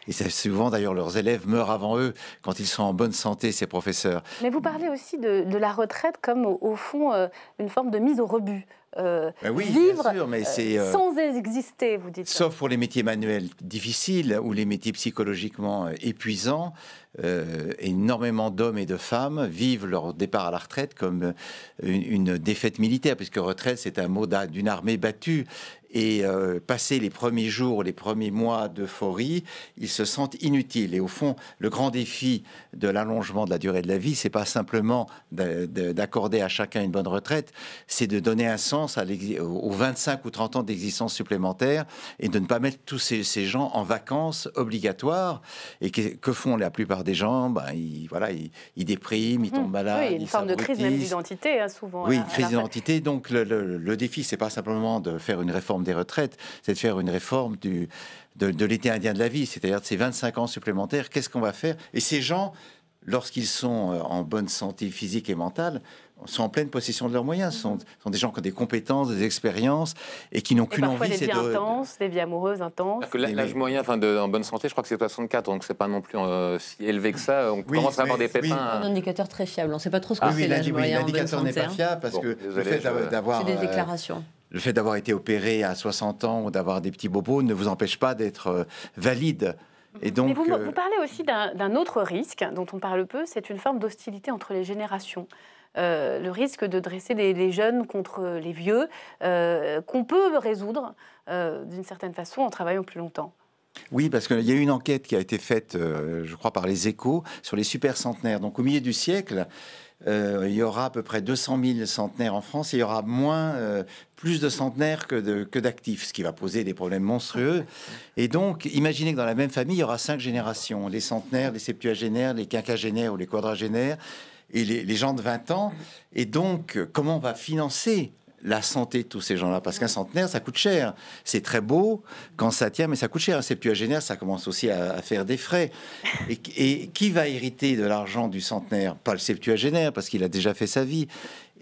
Et c'est souvent, d'ailleurs, leurs élèves meurent avant eux quand ils sont en bonne santé, ces professeurs. Mais vous parlez aussi de la retraite comme, au fond, une forme de mise au rebut. Oui, vivre bien sûr, mais sans exister, vous dites. Sauf pour les métiers manuels difficiles ou les métiers psychologiquement épuisants. Énormément d'hommes et de femmes vivent leur départ à la retraite comme une défaite militaire, puisque retraite, c'est un mot d'une armée battue. Et passer les premiers jours, les premiers mois d'euphorie, ils se sentent inutiles. Et au fond, le grand défi de l'allongement de la durée de la vie, c'est pas simplement d'accorder à chacun une bonne retraite, c'est de donner un sens aux 25 ou 30 ans d'existence supplémentaire et de ne pas mettre tous ces gens en vacances obligatoires. Et que font la plupart des gens? Ils dépriment, ils tombent malades. Oui, une forme de crise même d'identité, hein, souvent. Oui, une crise d'identité. Donc le défi, c'est pas simplement de faire une réforme des retraites, c'est de faire une réforme de l'été indien de la vie, c'est-à-dire de ces 25 ans supplémentaires, qu'est-ce qu'on va faire? Et ces gens, lorsqu'ils sont en bonne santé physique et mentale, sont en pleine possession de leurs moyens, sont des gens qui ont des compétences, des expériences, et qui n'ont qu'une envie, c'est des vies intenses, des vies amoureuses intenses. L'âge moyen en bonne santé, je crois que c'est 64, donc c'est pas non plus si élevé que ça. On commence à avoir des pépins. C'est un indicateur très fiable, on ne sait pas trop ce que c'est l'âge moyen en bonne santé. L'indicateur n'est pas fiable, parce que le fait d'avoir... C'est des déclarations. Le fait d'avoir été opéré à 60 ans ou d'avoir des petits bobos ne vous empêche pas d'être valide. Et donc, mais vous parlez aussi d'un autre risque dont on parle peu, c'est une forme d'hostilité entre les générations. Le risque de dresser les jeunes contre les vieux, qu'on peut résoudre d'une certaine façon en travaillant plus longtemps. Oui, parce qu'il y a eu une enquête qui a été faite, je crois, par les Échos, sur les super centenaires. Donc au milieu du siècle, il y aura à peu près 200 000 centenaires en France et il y aura plus de centenaires que d'actifs, ce qui va poser des problèmes monstrueux. Et donc, imaginez que dans la même famille, il y aura 5 générations, les centenaires, les septuagénaires, les quinquagénaires ou les quadragénaires, et les gens de 20 ans. Et donc, comment on va financer la santé de tous ces gens-là. Parce qu'un centenaire, ça coûte cher. C'est très beau quand ça tient, mais ça coûte cher. Un septuagénaire, ça commence aussi à faire des frais. Et qui va hériter de l'argent du centenaire? Pas le septuagénaire, parce qu'il a déjà fait sa vie.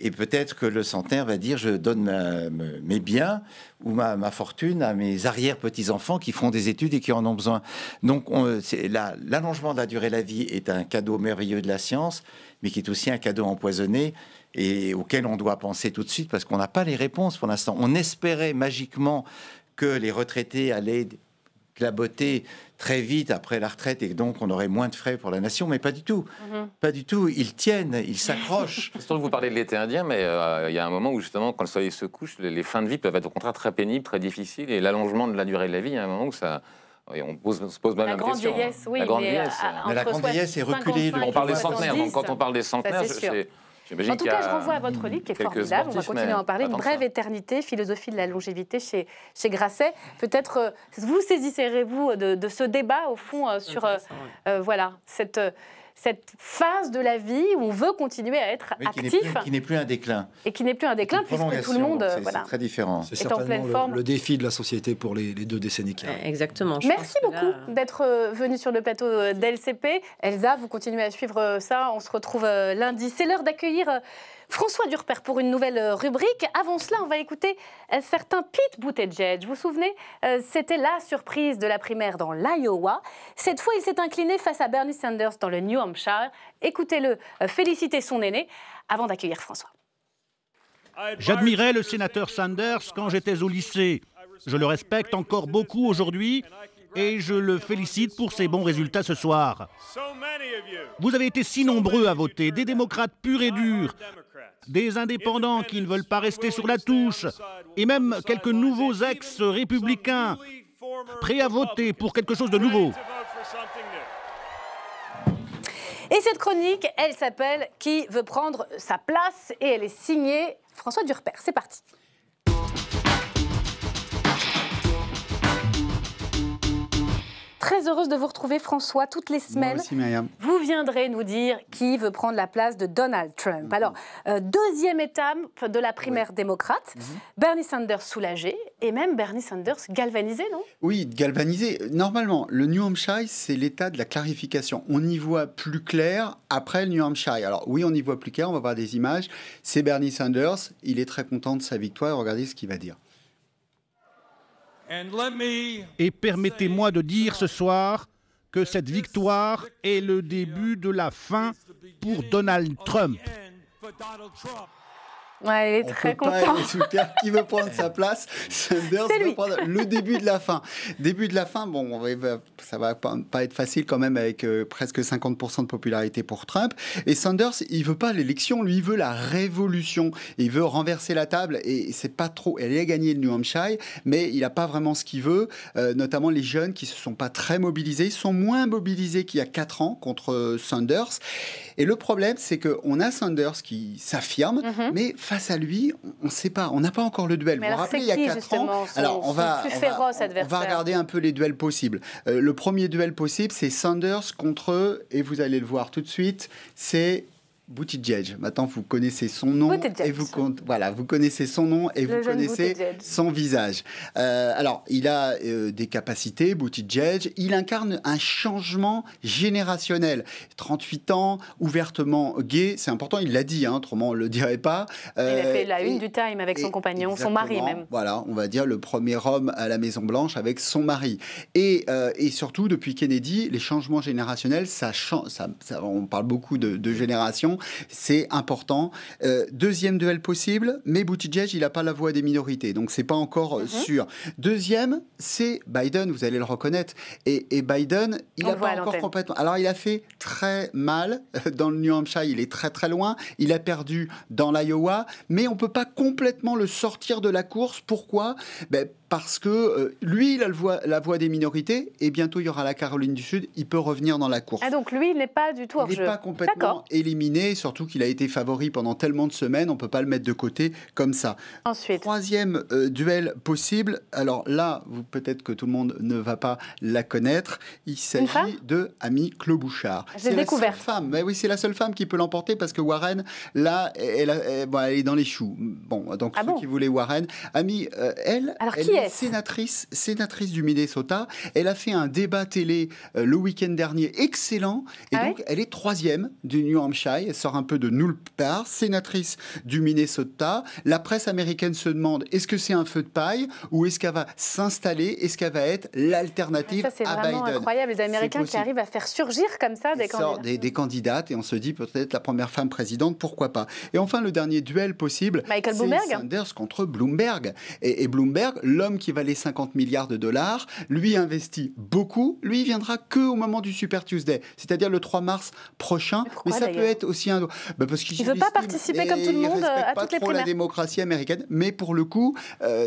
Et peut-être que le centenaire va dire, je donne mes biens ou ma fortune à mes arrière-petits-enfants qui feront des études et qui en ont besoin. Donc l'allongement de la durée de la vie est un cadeau merveilleux de la science, mais qui est aussi un cadeau empoisonné et auquel on doit penser tout de suite parce qu'on n'a pas les réponses pour l'instant. On espérait magiquement que les retraités allaient claboter très vite après la retraite et donc on aurait moins de frais pour la nation, mais pas du tout. Pas du tout. Ils tiennent, ils s'accrochent. C'est sûr que vous parlez de l'été indien, mais il y a un moment où justement, quand le soleil se couche, les fins de vie peuvent être au contraire très pénibles, très difficiles, et l'allongement de la durée de la vie, il y a un moment où ça... Et on se pose même la question. Vieillesse, oui, la grande vieillesse, mais la grande vieillesse est reculée. On parle des centenaires, donc quand on parle des centenaires, en tout cas, je renvoie à votre livre qui est formidable. On va continuer à en parler. Une brève éternité, philosophie de la longévité chez Grasset. Peut-être vous saisirez-vous de ce débat, au fond, sur voilà, cette phase de la vie où on veut continuer à être actif. Qui n'est plus un déclin. Et qui n'est plus un déclin, puisque tout le monde c'est très différent. C'est certainement le défi de la société pour les 2 décennies qui arrivent. Exactement. Merci beaucoup d'être venu sur le plateau d'LCP. Elsa, vous continuez à suivre ça. On se retrouve lundi. C'est l'heure d'accueillir François Durper pour une nouvelle rubrique. Avant cela, on va écouter certains Pete Buttigieg. Vous vous souvenez, c'était la surprise de la primaire dans l'Iowa. Cette fois, il s'est incliné face à Bernie Sanders dans le New Hampshire. Écoutez-le féliciter son aîné avant d'accueillir François. J'admirais le sénateur Sanders quand j'étais au lycée. Je le respecte encore beaucoup aujourd'hui et je le félicite pour ses bons résultats ce soir. Vous avez été si nombreux à voter, des démocrates purs et durs, des indépendants qui ne veulent pas rester sur la touche, et même quelques nouveaux ex-républicains prêts à voter pour quelque chose de nouveau. Et cette chronique, elle s'appelle « Qui veut prendre sa place ?» et elle est signée François Durper. C'est parti. Très heureuse de vous retrouver, François, toutes les semaines. Moi aussi, Myriam. Vous viendrez nous dire qui veut prendre la place de Donald Trump. Alors, deuxième étape de la primaire démocrate, Bernie Sanders soulagé et même Bernie Sanders galvanisé, non? Oui, galvanisé. Normalement, le New Hampshire, c'est l'état de la clarification. On y voit plus clair après le New Hampshire. Alors oui, on y voit plus clair, on va voir des images. C'est Bernie Sanders, il est très content de sa victoire. Regardez ce qu'il va dire. Et permettez-moi de dire ce soir que cette victoire est le début de la fin pour Donald Trump. Ouais, il est très content. Qui veut prendre sa place? Sanders veut prendre le début de la fin. Début de la fin, bon, ça va pas être facile quand même avec presque 50% de popularité pour Trump. Et Sanders, il veut pas l'élection, lui, il veut la révolution. Il veut renverser la table et c'est pas trop. Elle a gagné le New Hampshire, mais il a pas vraiment ce qu'il veut. Notamment les jeunes qui se sont pas très mobilisés, sont moins mobilisés qu'il y a 4 ans contre Sanders. Et le problème, c'est qu'on a Sanders qui s'affirme, mais face à lui, on ne sait pas, on n'a pas encore le duel. Mais vous vous rappelez, il y a 4 ans, alors on va regarder un peu les duels possibles. Le premier duel possible, c'est Sanders contre, et vous allez le voir tout de suite, c'est Buttigieg. Maintenant, vous connaissez son nom et vous connaissez son nom et vous connaissez son visage. Alors, il a des capacités, Buttigieg. Il incarne un changement générationnel. 38 ans, ouvertement gay, c'est important. Il l'a dit, hein, autrement on le dirait pas. Il a fait la une du Time avec son compagnon, son mari même. Voilà, on va dire le premier homme à la Maison Blanche avec son mari. Et surtout, depuis Kennedy, les changements générationnels, on parle beaucoup de génération. C'est important. Deuxième duel possible, mais Buttigieg, il n'a pas la voix des minorités, donc c'est pas encore sûr. Deuxième, c'est Biden, vous allez le reconnaître. Et Biden, il n'a pas encore complètement... Alors, il a fait très mal dans le New Hampshire, il est très très loin. Il a perdu dans l'Iowa, mais on ne peut pas complètement le sortir de la course. Pourquoi? Parce que lui, il a la voix des minorités, et bientôt, il y aura la Caroline du Sud, il peut revenir dans la course. Ah, donc lui, il n'est pas du tout hors jeu. Il n'est pas complètement éliminé, gagner, surtout qu'il a été favori pendant tellement de semaines, on ne peut pas le mettre de côté comme ça. Ensuite. Troisième duel possible, alors là, peut-être que tout le monde ne va pas la connaître, il s'agit de Amy Klobuchar. J'ai découvert. Femme. Mais oui, c'est la seule femme qui peut l'emporter parce que Warren, là, elle est dans les choux. Bon, donc ceux qui voulaient Warren. Amy, elle est sénatrice du Minnesota. Elle a fait un débat télé le week-end dernier excellent. Et donc, elle est troisième du New Hampshire. Elle sort un peu de nulle part. Sénatrice du Minnesota. La presse américaine se demande, est-ce que c'est un feu de paille ou est-ce qu'elle va s'installer? Est-ce qu'elle va être l'alternative à Biden? C'est vraiment incroyable. Les Américains qui arrivent à faire surgir comme ça des candidates, et on se dit peut-être la première femme présidente, pourquoi pas. Et enfin, le dernier duel possible, Michael c'est Bloomberg Sanders contre Bloomberg. Et Bloomberg, l'homme qui valait 50 milliards de dollars, lui investit beaucoup. Lui, il viendra qu'au moment du Super Tuesday, c'est-à-dire le 3 mars prochain. Mais ça peut être aussi un... parce qu'il ne veut pas participer comme tout le monde à toutes les primaires. Il ne respecte pas trop la démocratie américaine, mais pour le coup,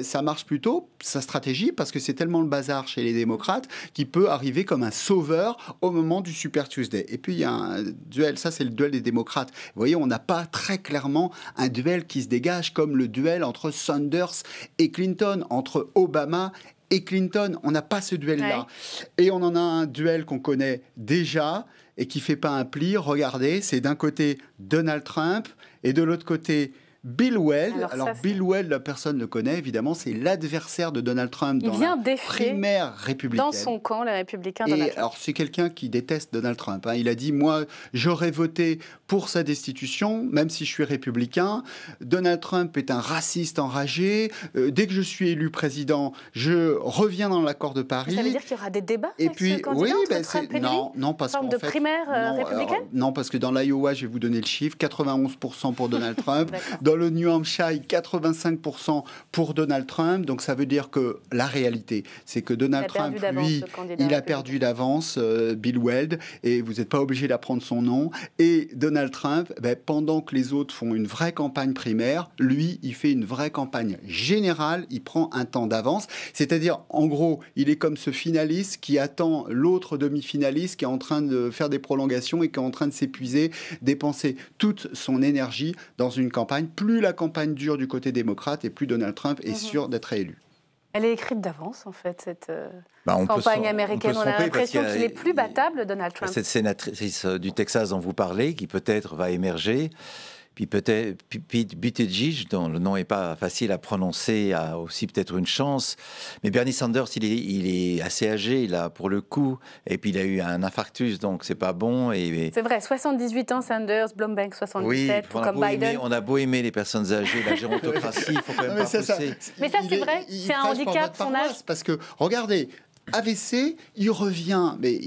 ça marche plutôt, sa stratégie, parce que c'est tellement le bazar chez les démocrates qu'il peut arriver comme un sauveur au moment du Super Tuesday. Et puis, il y a un duel, ça c'est le duel des démocrates. Vous voyez, on n'a pas très clairement un duel qui se dégage comme le duel entre Sanders et Clinton, entre Obama et Clinton. On n'a pas ce duel-là. Et on en a un duel qu'on connaît déjà et qui ne fait pas un pli. Regardez, c'est d'un côté Donald Trump et de l'autre côté Bill Weld. Alors Bill Weld, la personne le connaît, évidemment, c'est l'adversaire de Donald Trump dans la primaire républicaine. Dans son camp, les républicains. Et alors, c'est quelqu'un qui déteste Donald Trump. Il a dit, moi, j'aurais voté pour sa destitution, même si je suis républicain. Donald Trump est un raciste enragé. Dès que je suis élu président, je reviens dans l'accord de Paris. Ça veut dire qu'il y aura des débats et avec puis, ce candidat entre Trump et lui non, parce qu'en de fait, primaire républicaine. Non, parce que dans l'Iowa, je vais vous donner le chiffre, 91% pour Donald Trump. Dans le New Hampshire, 85% pour Donald Trump. Donc ça veut dire que la réalité, c'est que Donald Trump, lui, il a perdu d'avance, Bill Weld, et vous n'êtes pas obligé d'apprendre son nom. Et Donald Trump, pendant que les autres font une vraie campagne primaire, lui, il fait une vraie campagne générale, il prend un temps d'avance. C'est-à-dire, en gros, il est comme ce finaliste qui attend l'autre demi-finaliste qui est en train de faire des prolongations et qui est en train de s'épuiser, dépenser toute son énergie dans une campagne. Plus la campagne dure du côté démocrate et plus Donald Trump est sûr d'être réélu. Elle est écrite d'avance, en fait, cette campagne américaine. On a l'impression qu'il est plus battable, Donald Trump. Cette sénatrice du Texas dont vous parlez, qui peut-être va émerger. Puis peut-être Pete Buttigieg, dont le nom n'est pas facile à prononcer, a aussi peut-être une chance. Mais Bernie Sanders, il est assez âgé, là, pour le coup. Et puis il a eu un infarctus, donc c'est pas bon. C'est vrai, 78 ans Sanders, Bloomberg 77, tout comme Biden. On a beau aimer les personnes âgées, la gérontocratie, il faut quand même pas pousser. Mais ça, c'est vrai, c'est un handicap, son âge. Parce que, regardez, AVC, il revient, mais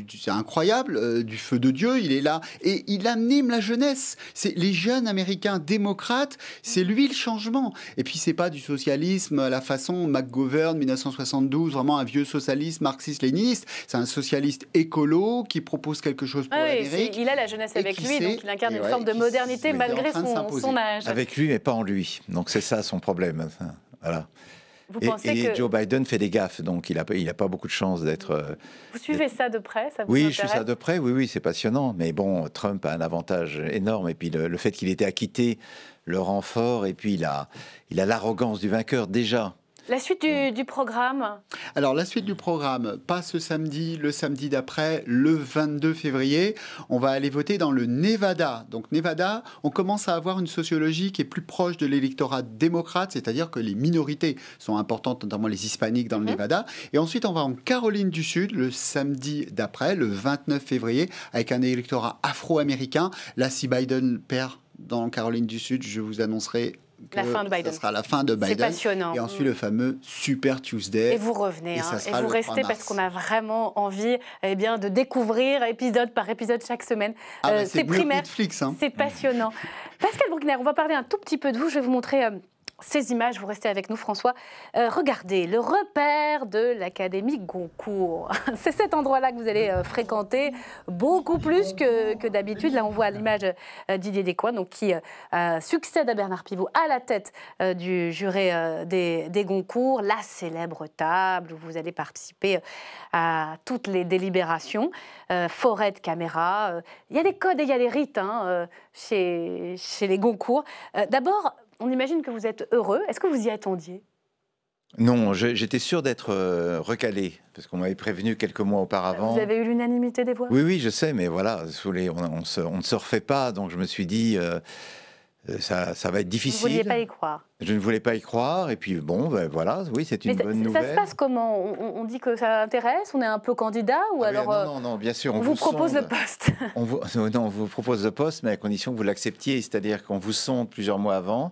c'est incroyable, du feu de Dieu, il est là, et il anime la jeunesse. C'est les jeunes américains démocrates, c'est lui le changement. Et puis c'est pas du socialisme à la façon McGovern 1972, vraiment un vieux socialiste marxiste-léniniste. C'est un socialiste écolo qui propose quelque chose pour l'Amérique. Il a la jeunesse avec lui, donc il incarne une forme de modernité malgré son âge. Avec lui, mais pas en lui. Donc c'est ça son problème. Voilà. Et Joe Biden fait des gaffes, donc il a pas beaucoup de chances d'être... Vous suivez ça de près, ça vous Oui, intéresse? je suis ça de près, oui, c'est passionnant. Mais bon, Trump a un avantage énorme. Et puis le fait qu'il ait été acquitté le rend fort. Et puis il a l'arrogance du vainqueur déjà. La suite du programme? Alors, la suite du programme, pas ce samedi, le samedi d'après, le 22 février, on va aller voter dans le Nevada. Donc, Nevada, on commence à avoir une sociologie qui est plus proche de l'électorat démocrate, c'est-à-dire que les minorités sont importantes, notamment les hispaniques dans le Nevada. Et ensuite, on va en Caroline du Sud, le samedi d'après, le 29 février, avec un électorat afro-américain. Là, si Biden perd dans Caroline du Sud, je vous annoncerai la fin de Biden. Ça sera la fin de Biden. C'est passionnant. Et ensuite le fameux Super Tuesday. Et vous revenez, et vous restez parce qu'on a vraiment envie de découvrir épisode par épisode chaque semaine. C'est primaire. Netflix. C'est passionnant. Pascal Bruckner, on va parler un tout petit peu de vous. Je vais vous montrer ces images, vous restez avec nous François, regardez, le repère de l'Académie Goncourt. C'est cet endroit-là que vous allez fréquenter beaucoup plus que d'habitude. Là, on voit à l'image Didier Descoings, donc, qui succède à Bernard Pivot à la tête du jury des Goncourt. La célèbre table où vous allez participer à toutes les délibérations. Forêt de caméra. Il y a des codes et il y a des rites chez les Goncourt. D'abord, on imagine que vous êtes heureux. Est-ce que vous y attendiez? Non, j'étais sûr d'être recalé, parce qu'on m'avait prévenu quelques mois auparavant. Vous avez eu l'unanimité des voix? Oui, oui, je sais, mais voilà, on ne se refait pas, donc je me suis dit, ça va être difficile. Vous ne vouliez pas y croire? Je ne voulais pas y croire, et puis bon, ben voilà, oui, c'est une bonne nouvelle. Ça se passe comment? On dit que ça intéresse, on est un peu candidat, ou alors non, bien sûr, on vous propose le poste? On vous propose le poste, mais à condition que vous l'acceptiez, c'est-à-dire qu'on vous sonde plusieurs mois avant.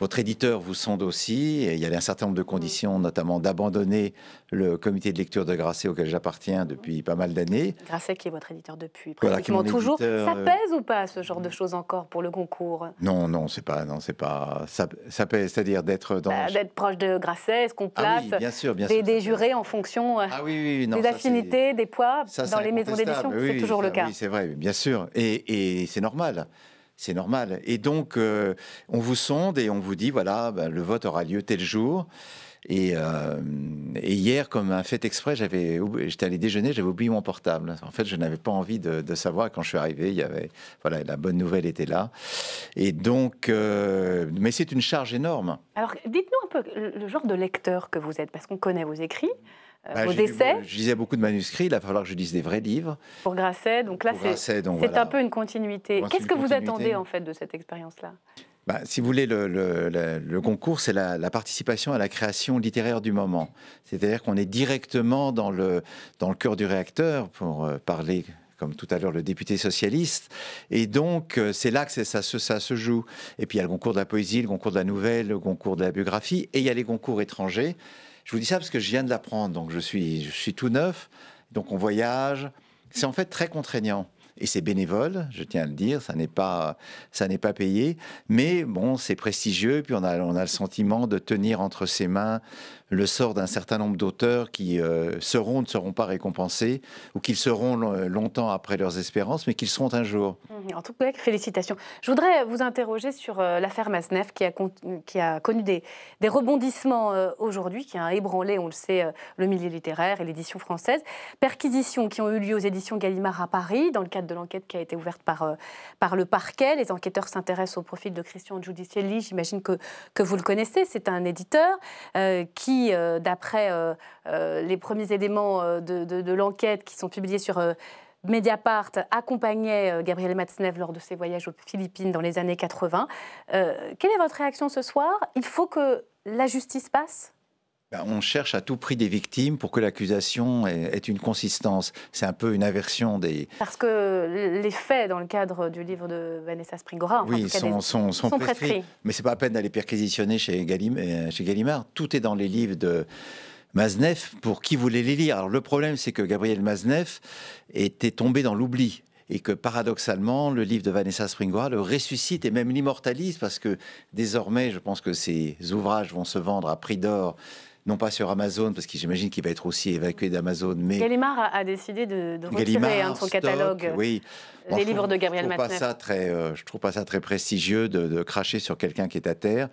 Votre éditeur vous sonde aussi, et il y a un certain nombre de conditions, notamment d'abandonner le comité de lecture de Grasset auquel j'appartiens depuis pas mal d'années. Grasset qui est votre éditeur depuis voilà, pratiquement toujours. Éditeur, ça pèse ou pas ce genre de choses encore pour le Goncourt? Non, c'est pas, ça pèse, c'est-à-dire d'être dans d'être proche de Grasset, est-ce qu'on place bien sûr, des jurés en fonction des affinités, des poids dans les maisons d'édition? C'est toujours le cas. Oui, c'est vrai, bien sûr, et c'est normal. C'est normal. Et donc, on vous sonde et on vous dit, voilà, le vote aura lieu tel jour. Et hier, comme un fait exprès, j'étais allé déjeuner, j'avais oublié mon portable. En fait, je n'avais pas envie de savoir. Quand je suis arrivé, il y avait, voilà, la bonne nouvelle était là. Et donc, mais c'est une charge énorme. Alors, dites-nous un peu le genre de lecteur que vous êtes, parce qu'on connaît vos écrits. Vos essais. Je lisais beaucoup de manuscrits, il va falloir que je lise des vrais livres. Pour Grasset, donc là c'est un peu une continuité. Qu'est-ce que vous attendez en fait de cette expérience-là? Si vous voulez, le concours, c'est la participation à la création littéraire du moment. C'est-à-dire qu'on est directement dans le cœur du réacteur, pour parler comme tout à l'heure le député socialiste, et donc c'est là que ça se joue. Et puis il y a le concours de la poésie, le concours de la nouvelle, le concours de la biographie, et il y a les concours étrangers. Je vous dis ça parce que je viens de l'apprendre, donc je suis tout neuf, donc on voyage. C'est en fait très contraignant. Et c'est bénévole, je tiens à le dire, ça n'est pas payé, mais bon, c'est prestigieux, puis on a le sentiment de tenir entre ses mains le sort d'un certain nombre d'auteurs qui seront ou ne seront pas récompensés, ou qu'ils seront longtemps après leurs espérances, mais qu'ils seront un jour. En tout cas, félicitations. Je voudrais vous interroger sur l'affaire Masneff, qui a connu des rebondissements aujourd'hui, qui a ébranlé, on le sait, le milieu littéraire et l'édition française. Perquisitions qui ont eu lieu aux éditions Gallimard à Paris, dans le cadre de l'enquête qui a été ouverte par le parquet. Les enquêteurs s'intéressent au profil de Christian Giudicelli, j'imagine que vous le connaissez. C'est un éditeur qui, d'après les premiers éléments de l'enquête qui sont publiés sur Mediapart, accompagnait Gabriel Matzneff lors de ses voyages aux Philippines dans les années 80. Quelle est votre réaction ce soir? Il faut que la justice passe? On cherche à tout prix des victimes pour que l'accusation ait une consistance. C'est un peu une aversion des... Parce que les faits, dans le cadre du livre de Vanessa Springora, oui, sont prescrits. Mais ce n'est pas la peine d'aller perquisitionner chez Gallimard. Tout est dans les livres de Masneff pour qui voulait les lire. Alors le problème, c'est que Gabriel Masneff était tombé dans l'oubli. Et que paradoxalement, le livre de Vanessa Springora le ressuscite et même l'immortalise, parce que désormais, je pense que ces ouvrages vont se vendre à prix d'or, non pas sur Amazon, parce que j'imagine qu'il va être aussi évacué d'Amazon, mais... Gallimard a décidé de retirer de son catalogue les livres de Gabriel Matzneff. Je trouve pas ça très prestigieux de cracher sur quelqu'un qui est à terre.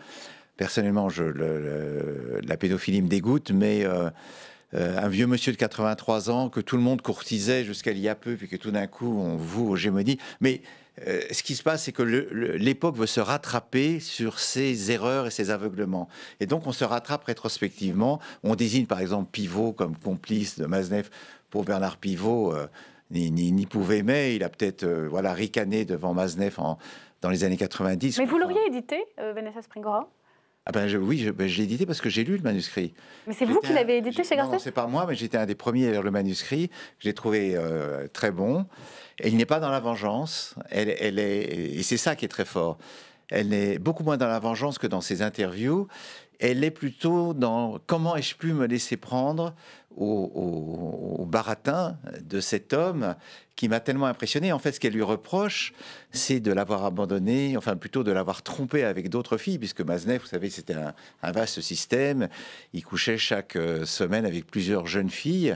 Personnellement, la pédophilie me dégoûte, mais un vieux monsieur de 83 ans que tout le monde courtisait jusqu'à il y a peu, puis que tout d'un coup, on voue aux gémonies. Mais ce qui se passe, c'est que l'époque veut se rattraper sur ses erreurs et ses aveuglements. Et donc, on se rattrape rétrospectivement. On désigne, par exemple, Pivot comme complice de Masneff. Pour Bernard Pivot, n'y pouvait mais. Il a peut-être ricané devant Masneff dans les années 90. Mais vous l'auriez édité, Vanessa Springora? Oui, je l'ai édité parce que j'ai lu le manuscrit. Mais c'est vous qui l'avez édité chez Grasset? Non, c'est pas moi, mais j'étais un des premiers à lire le manuscrit. Je l'ai trouvé très bon. Et il n'est pas dans la vengeance. Et c'est ça qui est très fort. Elle est beaucoup moins dans la vengeance que dans ses interviews. Elle est plutôt dans comment ai-je pu me laisser prendre au baratin de cet homme qui m'a tellement impressionné. En fait, ce qu'elle lui reproche, c'est de l'avoir abandonné, enfin plutôt de l'avoir trompé avec d'autres filles, puisque Maznev, vous savez, c'était un vaste système. Il couchait chaque semaine avec plusieurs jeunes filles.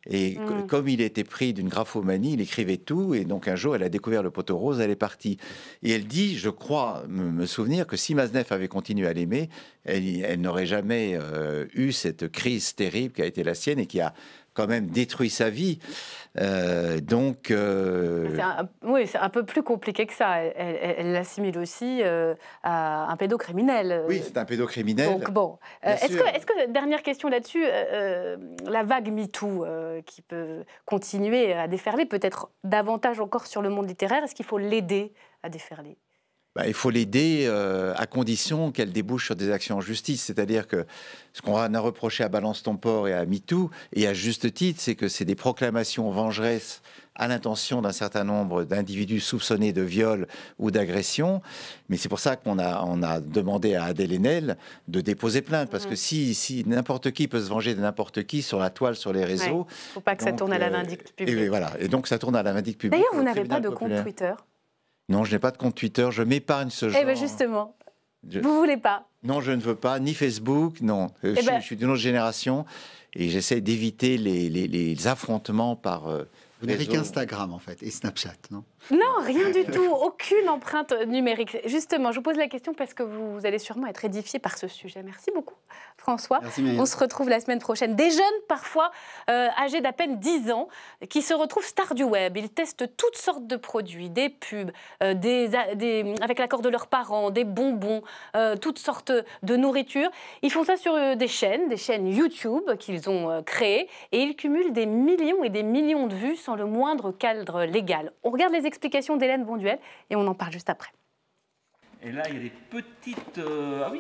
Et comme il était pris d'une graphomanie, il écrivait tout. Et donc un jour, elle a découvert le poteau rose, elle est partie. Et elle dit, je crois me souvenir que si Maznev avait continué à l'aimer, elle n'aurait jamais eu cette crise terrible qui a été la sienne et qui a quand même détruit sa vie. Oui, c'est un peu plus compliqué que ça. Elle l'assimile aussi à un pédocriminel. Oui, c'est un pédocriminel. Donc bon, est-ce que, dernière question là-dessus, la vague MeToo qui peut continuer à déferler, peut-être davantage encore sur le monde littéraire, est-ce qu'il faut l'aider à déferler ? Il faut l'aider à condition qu'elle débouche sur des actions en justice. C'est-à-dire que ce qu'on a reproché à Balance ton port et à MeToo, et à juste titre, c'est que c'est des proclamations vengeresses à l'intention d'un certain nombre d'individus soupçonnés de viol ou d'agression. Mais c'est pour ça qu'on a demandé à Adèle Haenel de déposer plainte. Parce que si n'importe qui peut se venger de n'importe qui sur la toile, sur les réseaux... Il ne faut pas que ça tourne à la vindicte publique. Et voilà. Et donc ça tourne à la vindicte publique. D'ailleurs, vous n'avez pas de compte Twitter ? Non, je n'ai pas de compte Twitter, je m'épargne ce genre. Eh bien justement, vous voulez pas? Non, je ne veux pas, ni Facebook, non. Je suis d'une autre génération et j'essaie d'éviter les affrontements par... Vous n'avez qu'Instagram en fait, et Snapchat, non? Non, rien du tout, aucune empreinte numérique. Justement, je vous pose la question parce que vous allez sûrement être édifié par ce sujet. Merci beaucoup, François. Merci, on se retrouve la semaine prochaine. Des jeunes, parfois âgés d'à peine 10 ans, qui se retrouvent stars du web. Ils testent toutes sortes de produits, des pubs, avec l'accord de leurs parents, des bonbons, toutes sortes de nourriture. Ils font ça sur des chaînes YouTube qu'ils ont créées, et ils cumulent des millions et des millions de vues sans le moindre cadre légal. On regarde les explications d'Hélène Bonduel et on en parle juste après. Et là, il y a des petites,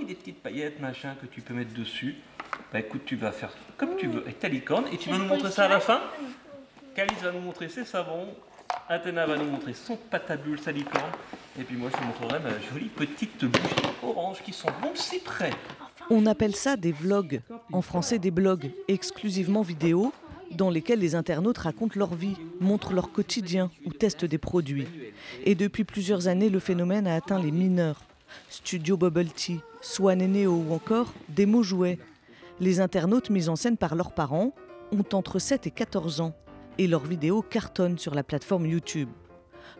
des petites paillettes, machin, que tu peux mettre dessus. Bah écoute, tu vas faire comme tu veux avec ta licorne et tu vas nous montrer ça à la fin. Calice va nous montrer ses savons, Athéna va nous montrer son pâte à bulles, sa licorne. Et puis moi, je te montrerai ma jolie petite bougie orange qui sont bons si près. On appelle ça des vlogs, en français des blogs, exclusivement vidéo, dans lesquels les internautes racontent leur vie, montrent leur quotidien ou testent des produits. Et depuis plusieurs années, le phénomène a atteint les mineurs. Studio Bubble Tea, Swan et Neo ou encore Demo Jouets. Les internautes mis en scène par leurs parents ont entre 7 et 14 ans et leurs vidéos cartonnent sur la plateforme YouTube.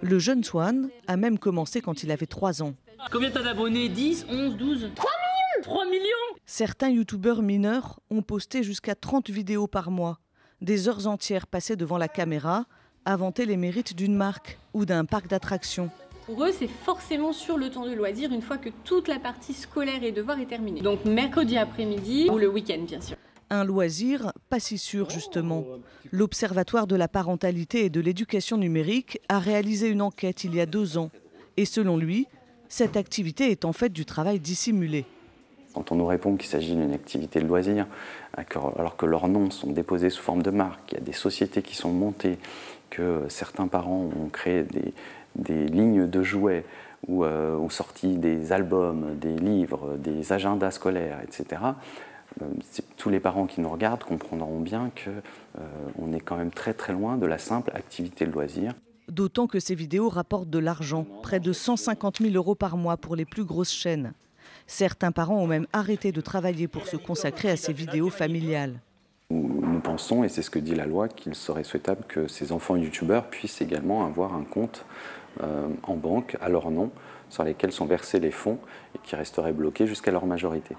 Le jeune Swan a même commencé quand il avait 3 ans. Combien t'as d'abonnés? 10, 11, 12 3 millions 3 millions. Certains youtubeurs mineurs ont posté jusqu'à 30 vidéos par mois. Des heures entières passées devant la caméra à vanter les mérites d'une marque ou d'un parc d'attractions. Pour eux, c'est forcément sur le temps de loisir une fois que toute la partie scolaire et devoirs est terminée. Donc mercredi après-midi ou le week-end, bien sûr. Un loisir pas si sûr, justement. L'Observatoire de la parentalité et de l'éducation numérique a réalisé une enquête il y a 2 ans. Et selon lui, cette activité est en fait du travail dissimulé. Quand on nous répond qu'il s'agit d'une activité de loisir, alors que leurs noms sont déposés sous forme de marque, qu'il y a des sociétés qui sont montées, que certains parents ont créé des lignes de jouets ou ont sorti des albums, des livres, des agendas scolaires, etc., tous les parents qui nous regardent comprendront bien qu'on est quand même très très loin de la simple activité de loisir. D'autant que ces vidéos rapportent de l'argent, près de 150 000 € par mois pour les plus grosses chaînes. Certains parents ont même arrêté de travailler pour se consacrer à ces vidéos familiales. Nous pensons, et c'est ce que dit la loi, qu'il serait souhaitable que ces enfants youtubeurs puissent également avoir un compte en banque à leur nom, sur lesquels sont versés les fonds et qui resteraient bloqués jusqu'à leur majorité.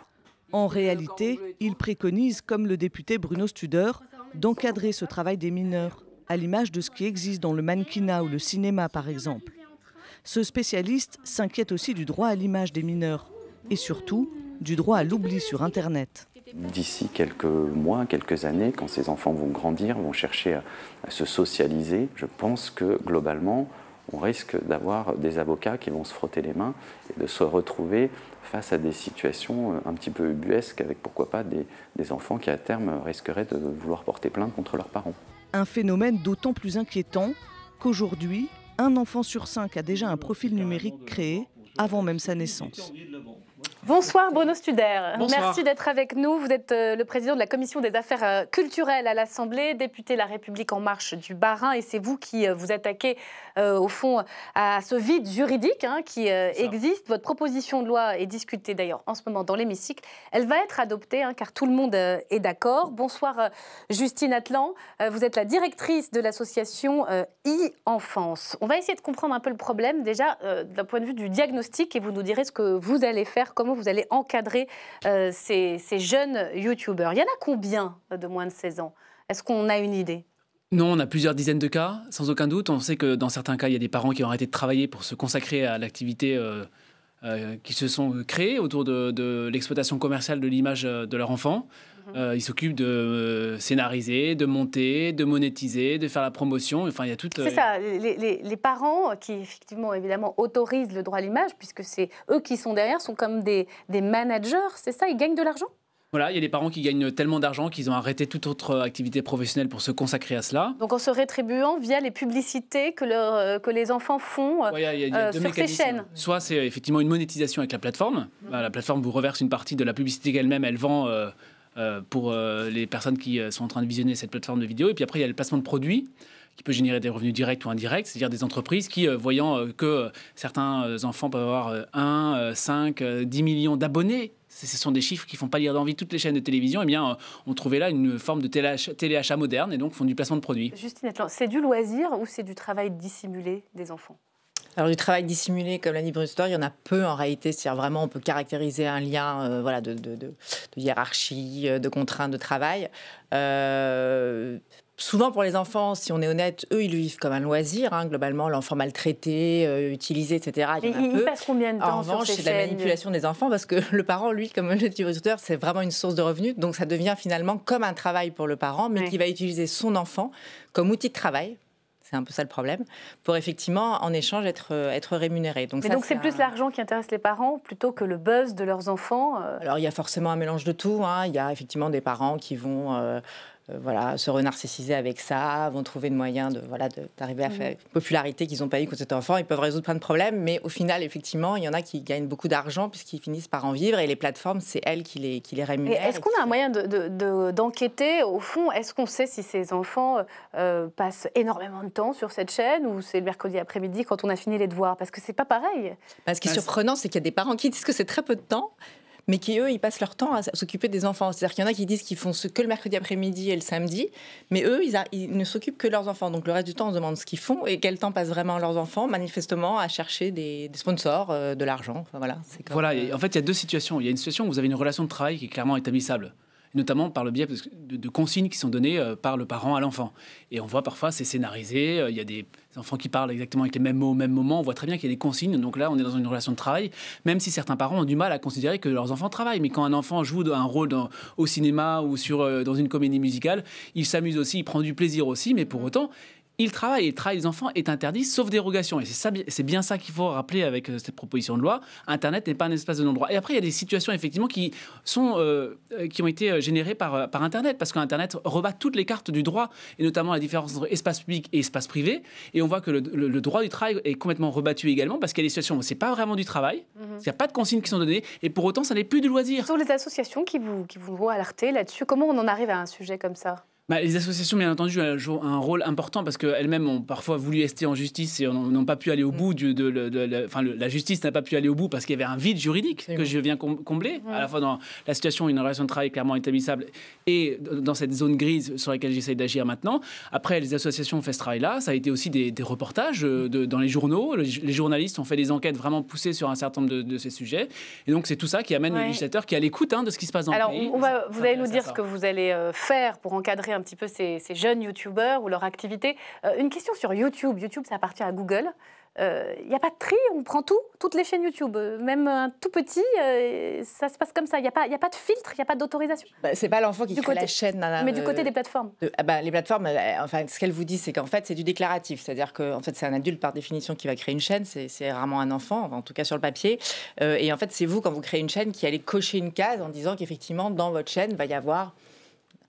En réalité, ils préconisent, comme le député Bruno Studer, d'encadrer ce travail des mineurs, à l'image de ce qui existe dans le mannequinat ou le cinéma par exemple. Ce spécialiste s'inquiète aussi du droit à l'image des mineurs et surtout du droit à l'oubli sur Internet. D'ici quelques mois, quelques années, quand ces enfants vont grandir, vont chercher à se socialiser, je pense que globalement, on risque d'avoir des avocats qui vont se frotter les mains et de se retrouver face à des situations un petit peu ubuesques avec pourquoi pas des enfants qui à terme risqueraient de vouloir porter plainte contre leurs parents. Un phénomène d'autant plus inquiétant qu'aujourd'hui, un enfant sur 5 a déjà un profil numérique créé avant même sa naissance. Bonsoir Bruno Studer. Bonsoir. Merci d'être avec nous. Vous êtes le président de la commission des affaires culturelles à l'Assemblée, député La République En Marche du Bas-Rhin, et c'est vous qui vous attaquez au fond à ce vide juridique qui existe. Votre proposition de loi est discutée d'ailleurs en ce moment dans l'hémicycle. Elle va être adoptée car tout le monde est d'accord. Bonsoir Justine Atlan. Vous êtes la directrice de l'association e-Enfance. On va essayer de comprendre un peu le problème déjà d'un point de vue du diagnostic, et vous nous direz ce que vous allez faire, comment vous allez encadrer ces jeunes youtubeurs. Il y en a combien de moins de 16 ans? Est-ce qu'on a une idée? Non, on a plusieurs dizaines de cas, sans aucun doute. On sait que dans certains cas, il y a des parents qui ont arrêté de travailler pour se consacrer à l'activité qui se sont créées autour de l'exploitation commerciale de l'image de leur enfant. Ils s'occupent de scénariser, de monter, de monétiser, de faire la promotion. Enfin, il y a toute... C'est ça, les parents qui, effectivement, évidemment, autorisent le droit à l'image, puisque c'est eux qui sont derrière, sont comme des managers, c'est ça? Ils gagnent de l'argent? Voilà, il y a des parents qui gagnent tellement d'argent qu'ils ont arrêté toute autre activité professionnelle pour se consacrer à cela. Donc en se rétribuant via les publicités que les enfants font sur ces chaînes. Soit c'est effectivement une monétisation avec la plateforme. La plateforme vous reverse une partie de la publicité qu'elle-même, elle vend pour les personnes qui sont en train de visionner cette plateforme de vidéo. Et puis après, il y a le placement de produits qui peut générer des revenus directs ou indirects, c'est-à-dire des entreprises qui, voyant que certains enfants peuvent avoir 1, 5, 10 millions d'abonnés, ce sont des chiffres qui ne font pas lire d'envie toutes les chaînes de télévision, eh bien, on trouvait là une forme de téléachat moderne et donc font du placement de produits. Justine Atlan, c'est du loisir ou c'est du travail dissimulé des enfants? Alors du travail dissimulé, comme l'a dit Bruno Studer, il y en a peu en réalité. C'est-à-dire vraiment, on peut caractériser un lien de hiérarchie, de contraintes de travail. Souvent pour les enfants, si on est honnête, eux, ils le vivent comme un loisir. Globalement, l'enfant maltraité, utilisé, etc. Il passe combien de temps en revanche, c'est de la manipulation des enfants parce que le parent, lui, comme le dit Bruno Studer, c'est vraiment une source de revenus. Donc ça devient finalement comme un travail pour le parent, mais qui va utiliser son enfant comme outil de travail. C'est un peu ça le problème, pour effectivement, en échange, être rémunéré. Donc c'est plus l'argent qui intéresse les parents plutôt que le buzz de leurs enfants Alors il y a forcément un mélange de tout. Il y a effectivement des parents qui vont se renarcissiser avec ça, vont trouver le moyen d'arriver à faire une popularité qu'ils n'ont pas eu quand c'était enfant. Ils peuvent résoudre plein de problèmes, mais au final, effectivement, il y en a qui gagnent beaucoup d'argent puisqu'ils finissent par en vivre et les plateformes, c'est elles qui les rémunèrent. Est-ce qu'on a un moyen d'enquêter, au fond? Est-ce qu'on sait si ces enfants passent énormément de temps sur cette chaîne ou c'est le mercredi après-midi quand on a fini les devoirs? Parce que c'est pas pareil. Ce qui est surprenant, c'est qu'il y a des parents qui disent que c'est très peu de temps, mais qui, eux, ils passent leur temps à s'occuper des enfants. C'est-à-dire qu'il y en a qui disent qu'ils font que le mercredi après-midi et le samedi, mais eux, ils ne s'occupent que de leurs enfants. Donc le reste du temps, on se demande ce qu'ils font et quel temps passent vraiment leurs enfants, manifestement, à chercher des sponsors, de l'argent. Enfin, voilà, Et en fait, il y a deux situations. Il y a une situation où vous avez une relation de travail qui est clairement établissable, notamment par le biais de consignes qui sont données par le parent à l'enfant. Et on voit parfois, c'est scénarisé, il y a des enfants qui parlent exactement avec les mêmes mots au même moment, on voit très bien qu'il y a des consignes, donc là on est dans une relation de travail, même si certains parents ont du mal à considérer que leurs enfants travaillent. Mais quand un enfant joue un rôle au cinéma ou dans une comédie musicale, il s'amuse aussi, il prend du plaisir aussi, mais pour autant... Il travaille, et le travail des enfants est interdit, sauf dérogation. Et c'est bien ça qu'il faut rappeler avec cette proposition de loi. Internet n'est pas un espace de non-droit. Et après, il y a des situations, effectivement, qui ont été générées par Internet, parce qu'Internet rebat toutes les cartes du droit, et notamment la différence entre espace public et espace privé. Et on voit que le droit du travail est complètement rebattu également, parce qu'il y a des situations où ce n'est pas vraiment du travail, il n'y a pas de consignes qui sont données, et pour autant, ça n'est plus du loisir. Ce sont les associations qui vous vont alerter là-dessus. Comment on en arrive à un sujet comme ça? Les associations, bien entendu, jouent un rôle important parce qu'elles-mêmes ont parfois voulu rester en justice et n'ont pas pu aller au bout. La justice n'a pas pu aller au bout parce qu'il y avait un vide juridique que je viens combler, à la fois dans la situation une relation de travail clairement établissable et dans cette zone grise sur laquelle j'essaie d'agir maintenant. Après, les associations ont fait ce travail-là. Ça a été aussi des reportages dans les journaux. Les journalistes ont fait des enquêtes vraiment poussées sur un certain nombre de ces sujets. Et donc, c'est tout ça qui amène le législateur qui est à l'écoute de ce qui se passe dans le pays. Vous allez nous dire ce que vous allez faire pour encadrer un petit peu ces jeunes youtubeurs ou leur activité. Une question sur YouTube. YouTube, ça appartient à Google. Il n'y a pas de tri, on prend toutes les chaînes YouTube. Même un tout petit, ça se passe comme ça. Il n'y a pas de filtre, il n'y a pas d'autorisation. C'est pas l'enfant qui crée la chaîne. Mais du côté des plateformes. Les plateformes, ce qu'elles vous disent, c'est qu'en fait, c'est du déclaratif. C'est-à-dire que fait, c'est un adulte par définition qui va créer une chaîne. C'est rarement un enfant, en tout cas sur le papier. Et en fait, c'est vous, quand vous créez une chaîne, qui allez cocher une case en disant qu'effectivement, dans votre chaîne, va y avoir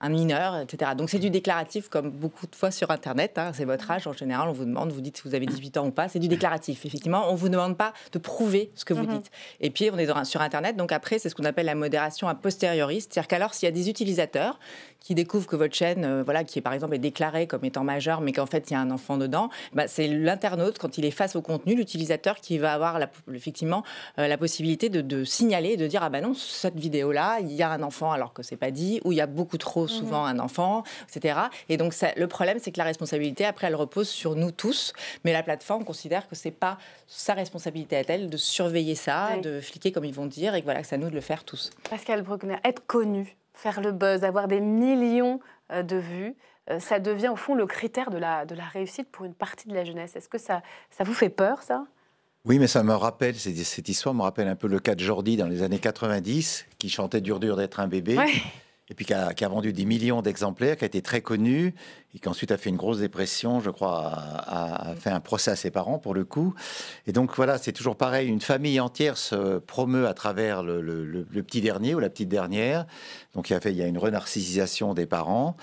un mineur, etc. Donc c'est du déclaratif comme beaucoup de fois sur Internet. Hein, c'est votre âge en général, on vous demande, vous dites si vous avez 18 ans ou pas. C'est du déclaratif, effectivement. On ne vous demande pas de prouver ce que vous dites. Et puis on est sur Internet, donc après c'est ce qu'on appelle la modération a posteriori. C'est-à-dire qu'alors s'il y a des utilisateurs qui découvrent que votre chaîne, qui par exemple est déclarée comme étant majeure, mais qu'en fait il y a un enfant dedans, c'est l'internaute, quand il est face au contenu, l'utilisateur qui va avoir effectivement la possibilité de signaler et de dire ah ben non, cette vidéo-là, il y a un enfant alors que c'est pas dit, ou il y a beaucoup trop souvent un enfant, etc. Et donc le problème, c'est que la responsabilité, après, elle repose sur nous tous, mais la plateforme considère que c'est pas sa responsabilité à elle de surveiller ça, de fliquer comme ils vont dire, et que voilà, que c'est à nous de le faire tous. Pascal Bruckner, être connu, faire le buzz, avoir des millions de vues, ça devient au fond le critère de la réussite pour une partie de la jeunesse. Est-ce que ça vous fait peur, ça ? Oui, mais ça me rappelle, cette histoire me rappelle un peu le cas de Jordi dans les années 90, qui chantait Dur dur d'être un bébé, et puis qui a vendu des millions d'exemplaires, qui a été très connu, et qui ensuite a fait une grosse dépression, je crois, a fait un procès à ses parents pour le coup. Et donc voilà, c'est toujours pareil, une famille entière se promeut à travers le petit dernier ou la petite dernière. Donc il y a une renarcissisation des parents,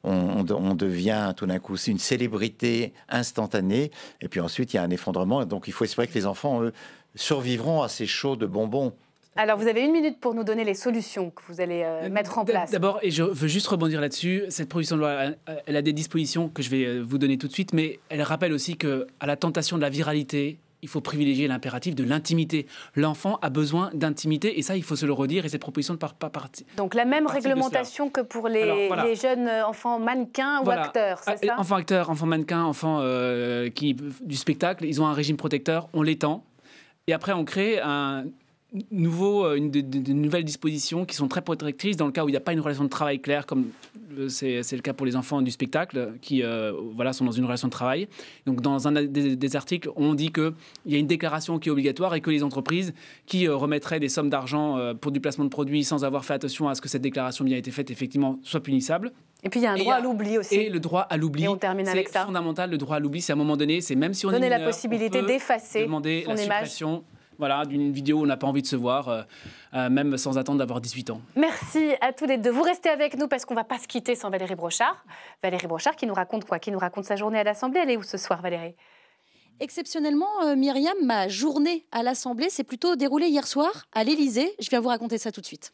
on devient tout d'un coup une célébrité instantanée, et puis ensuite il y a un effondrement. Donc il faut espérer que les enfants, eux, survivront à ces shows de bonbons. Alors, vous avez 1 minute pour nous donner les solutions que vous allez mettre en place. D'abord, et je veux juste rebondir là-dessus, cette proposition de loi, elle a des dispositions que je vais vous donner tout de suite, mais elle rappelle aussi qu'à la tentation de la viralité, il faut privilégier l'impératif de l'intimité. L'enfant a besoin d'intimité, et ça, il faut se le redire, et cette proposition ne part pas. Donc, la même réglementation que pour les jeunes enfants mannequins ou acteurs, c'est ça ? Enfants acteurs, enfants mannequins, enfants du spectacle, ils ont un régime protecteur, on l'étend, et après, on crée de nouvelles dispositions qui sont très protectrices dans le cas où il n'y a pas une relation de travail claire, comme c'est le cas pour les enfants du spectacle qui sont dans une relation de travail. Donc dans un des articles, on dit qu'il y a une déclaration qui est obligatoire et que les entreprises qui remettraient des sommes d'argent pour du placement de produits sans avoir fait attention à ce que cette déclaration bien été faite, effectivement, soient punissables. Et puis il y a un droit à l'oubli aussi. Et le droit à l'oubli, c'est fondamental. Le droit à l'oubli, c'est à un moment donné, c'est même si on est mineur, la possibilité d'effacer demander son la image. suppression. Voilà, d'une vidéo où on n'a pas envie de se voir, même sans attendre d'avoir 18 ans. Merci à tous les deux. Vous restez avec nous parce qu'on ne va pas se quitter sans Valérie Brochard. Valérie Brochard qui nous raconte quoi ? Qui nous raconte sa journée à l'Assemblée. Elle est où ce soir, Valérie ? Exceptionnellement, Myriam, ma journée à l'Assemblée s'est plutôt déroulée hier soir à l'Élysée. Je viens vous raconter ça tout de suite.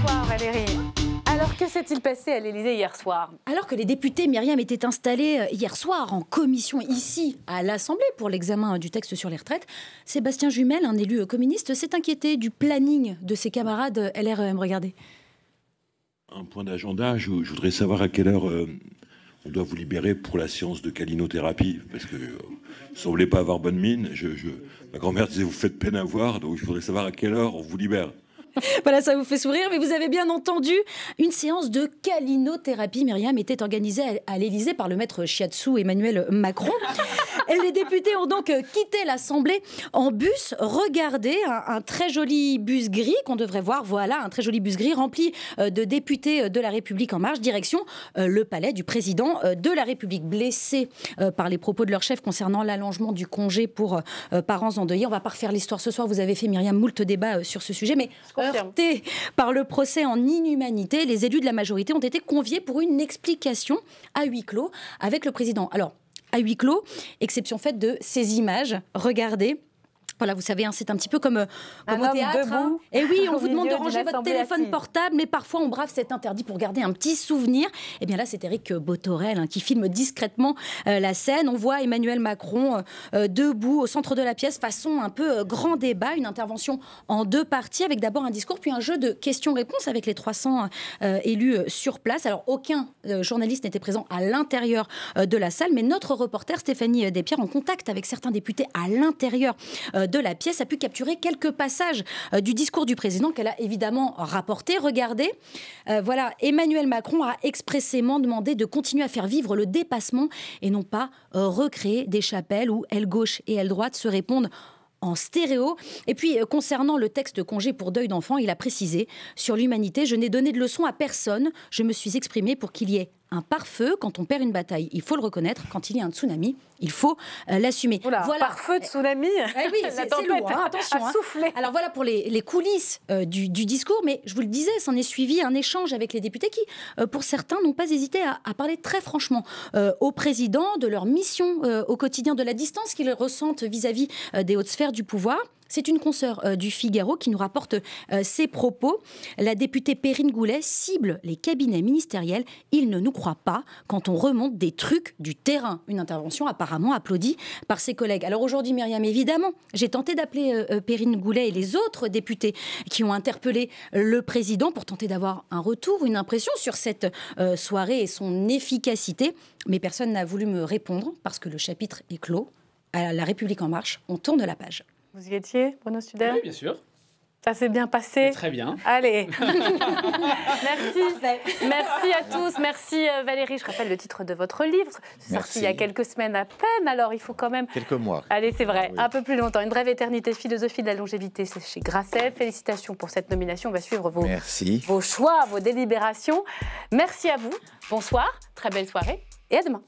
Bonsoir Valérie. Alors, que s'est-il passé à l'Élysée hier soir ? Alors que les députés, Myriam, étaient installés hier soir en commission ici à l'Assemblée pour l'examen du texte sur les retraites, Sébastien Jumel, un élu communiste, s'est inquiété du planning de ses camarades LREM. Regardez. Un point d'agenda, je voudrais savoir à quelle heure on doit vous libérer pour la séance de calinothérapie, parce que vous ne semblez pas avoir bonne mine. Ma grand-mère disait vous faites peine à voir, donc je voudrais savoir à quelle heure on vous libère. Voilà, ça vous fait sourire, mais vous avez bien entendu, une séance de calinothérapie, Myriam, était organisée à l'Élysée par le maître shiatsu Emmanuel Macron. Les députés ont donc quitté l'Assemblée en bus. Regardez, un très joli bus gris qu'on devrait voir, voilà, un très joli bus gris rempli de députés de La République En Marche, direction le palais du président de la République. Blessés par les propos de leur chef concernant l'allongement du congé pour parents endeuillés. On ne va pas refaire l'histoire ce soir, vous avez fait, Myriam, moult débats sur ce sujet, mais heurtés par le procès en inhumanité, les élus de la majorité ont été conviés pour une explication à huis clos avec le président. Alors, à huis clos, exception faite de ces images. Regardez. Voilà, vous savez, c'est un petit peu comme au théâtre. Et oui, on vous demande de ranger votre téléphone portable, mais parfois on brave cet interdit pour garder un petit souvenir. Et bien là, c'est Éric Bothorel qui filme discrètement la scène. On voit Emmanuel Macron debout au centre de la pièce, façon un peu grand débat, une intervention en 2 parties, avec d'abord un discours, puis un jeu de questions-réponses avec les 300 élus sur place. Alors, aucun journaliste n'était présent à l'intérieur de la salle, mais notre reporter Stéphanie Despierres, en contact avec certains députés à l'intérieur de la pièce, a pu capturer quelques passages du discours du président qu'elle a évidemment rapporté. Regardez, voilà, Emmanuel Macron a expressément demandé de continuer à faire vivre le dépassement et non pas recréer des chapelles où aile gauche et aile droite se répondent en stéréo. Et puis, concernant le texte congé pour deuil d'enfant, il a précisé: sur l'humanité, je n'ai donné de leçon à personne. Je me suis exprimé pour qu'il y ait un pare-feu quand on perd une bataille. Il faut le reconnaître. Quand il y a un tsunami, il faut l'assumer. Voilà. Pare-feu, tsunami. Oui, c'est lourd, hein, attention. Alors voilà pour les coulisses du discours, mais je vous le disais, s'en est suivi un échange avec les députés qui, pour certains, n'ont pas hésité à parler très franchement au président de leur mission au quotidien, de la distance qu'ils ressentent vis-à-vis des hautes sphères du pouvoir. C'est une consoeur du Figaro qui nous rapporte ces propos. La députée Perrine Goulet cible les cabinets ministériels. Ils ne nous croient pas quand on remonte des trucs du terrain. Une intervention apparemment applaudie par ses collègues. Alors aujourd'hui, Myriam, évidemment, j'ai tenté d'appeler Perrine Goulet et les autres députés qui ont interpellé le président pour tenter d'avoir un retour, une impression sur cette soirée et son efficacité. Mais personne n'a voulu me répondre parce que le chapitre est clos. À La République En Marche, on tourne la page. Vous y étiez, Bruno Studer? Oui, bien sûr. Ça s'est bien passé? Très bien. Allez. Merci. Merci à tous. Merci Valérie. Je rappelle le titre de votre livre. C'est sorti il y a quelques semaines à peine. Alors il faut quand même... Quelques mois. Allez, c'est vrai. Oui. Un peu plus longtemps. Une brève éternité, philosophie de la longévité. C'est chez Grasset. Félicitations pour cette nomination. On va suivre vos choix, vos délibérations. Merci à vous. Bonsoir. Très belle soirée. Et à demain.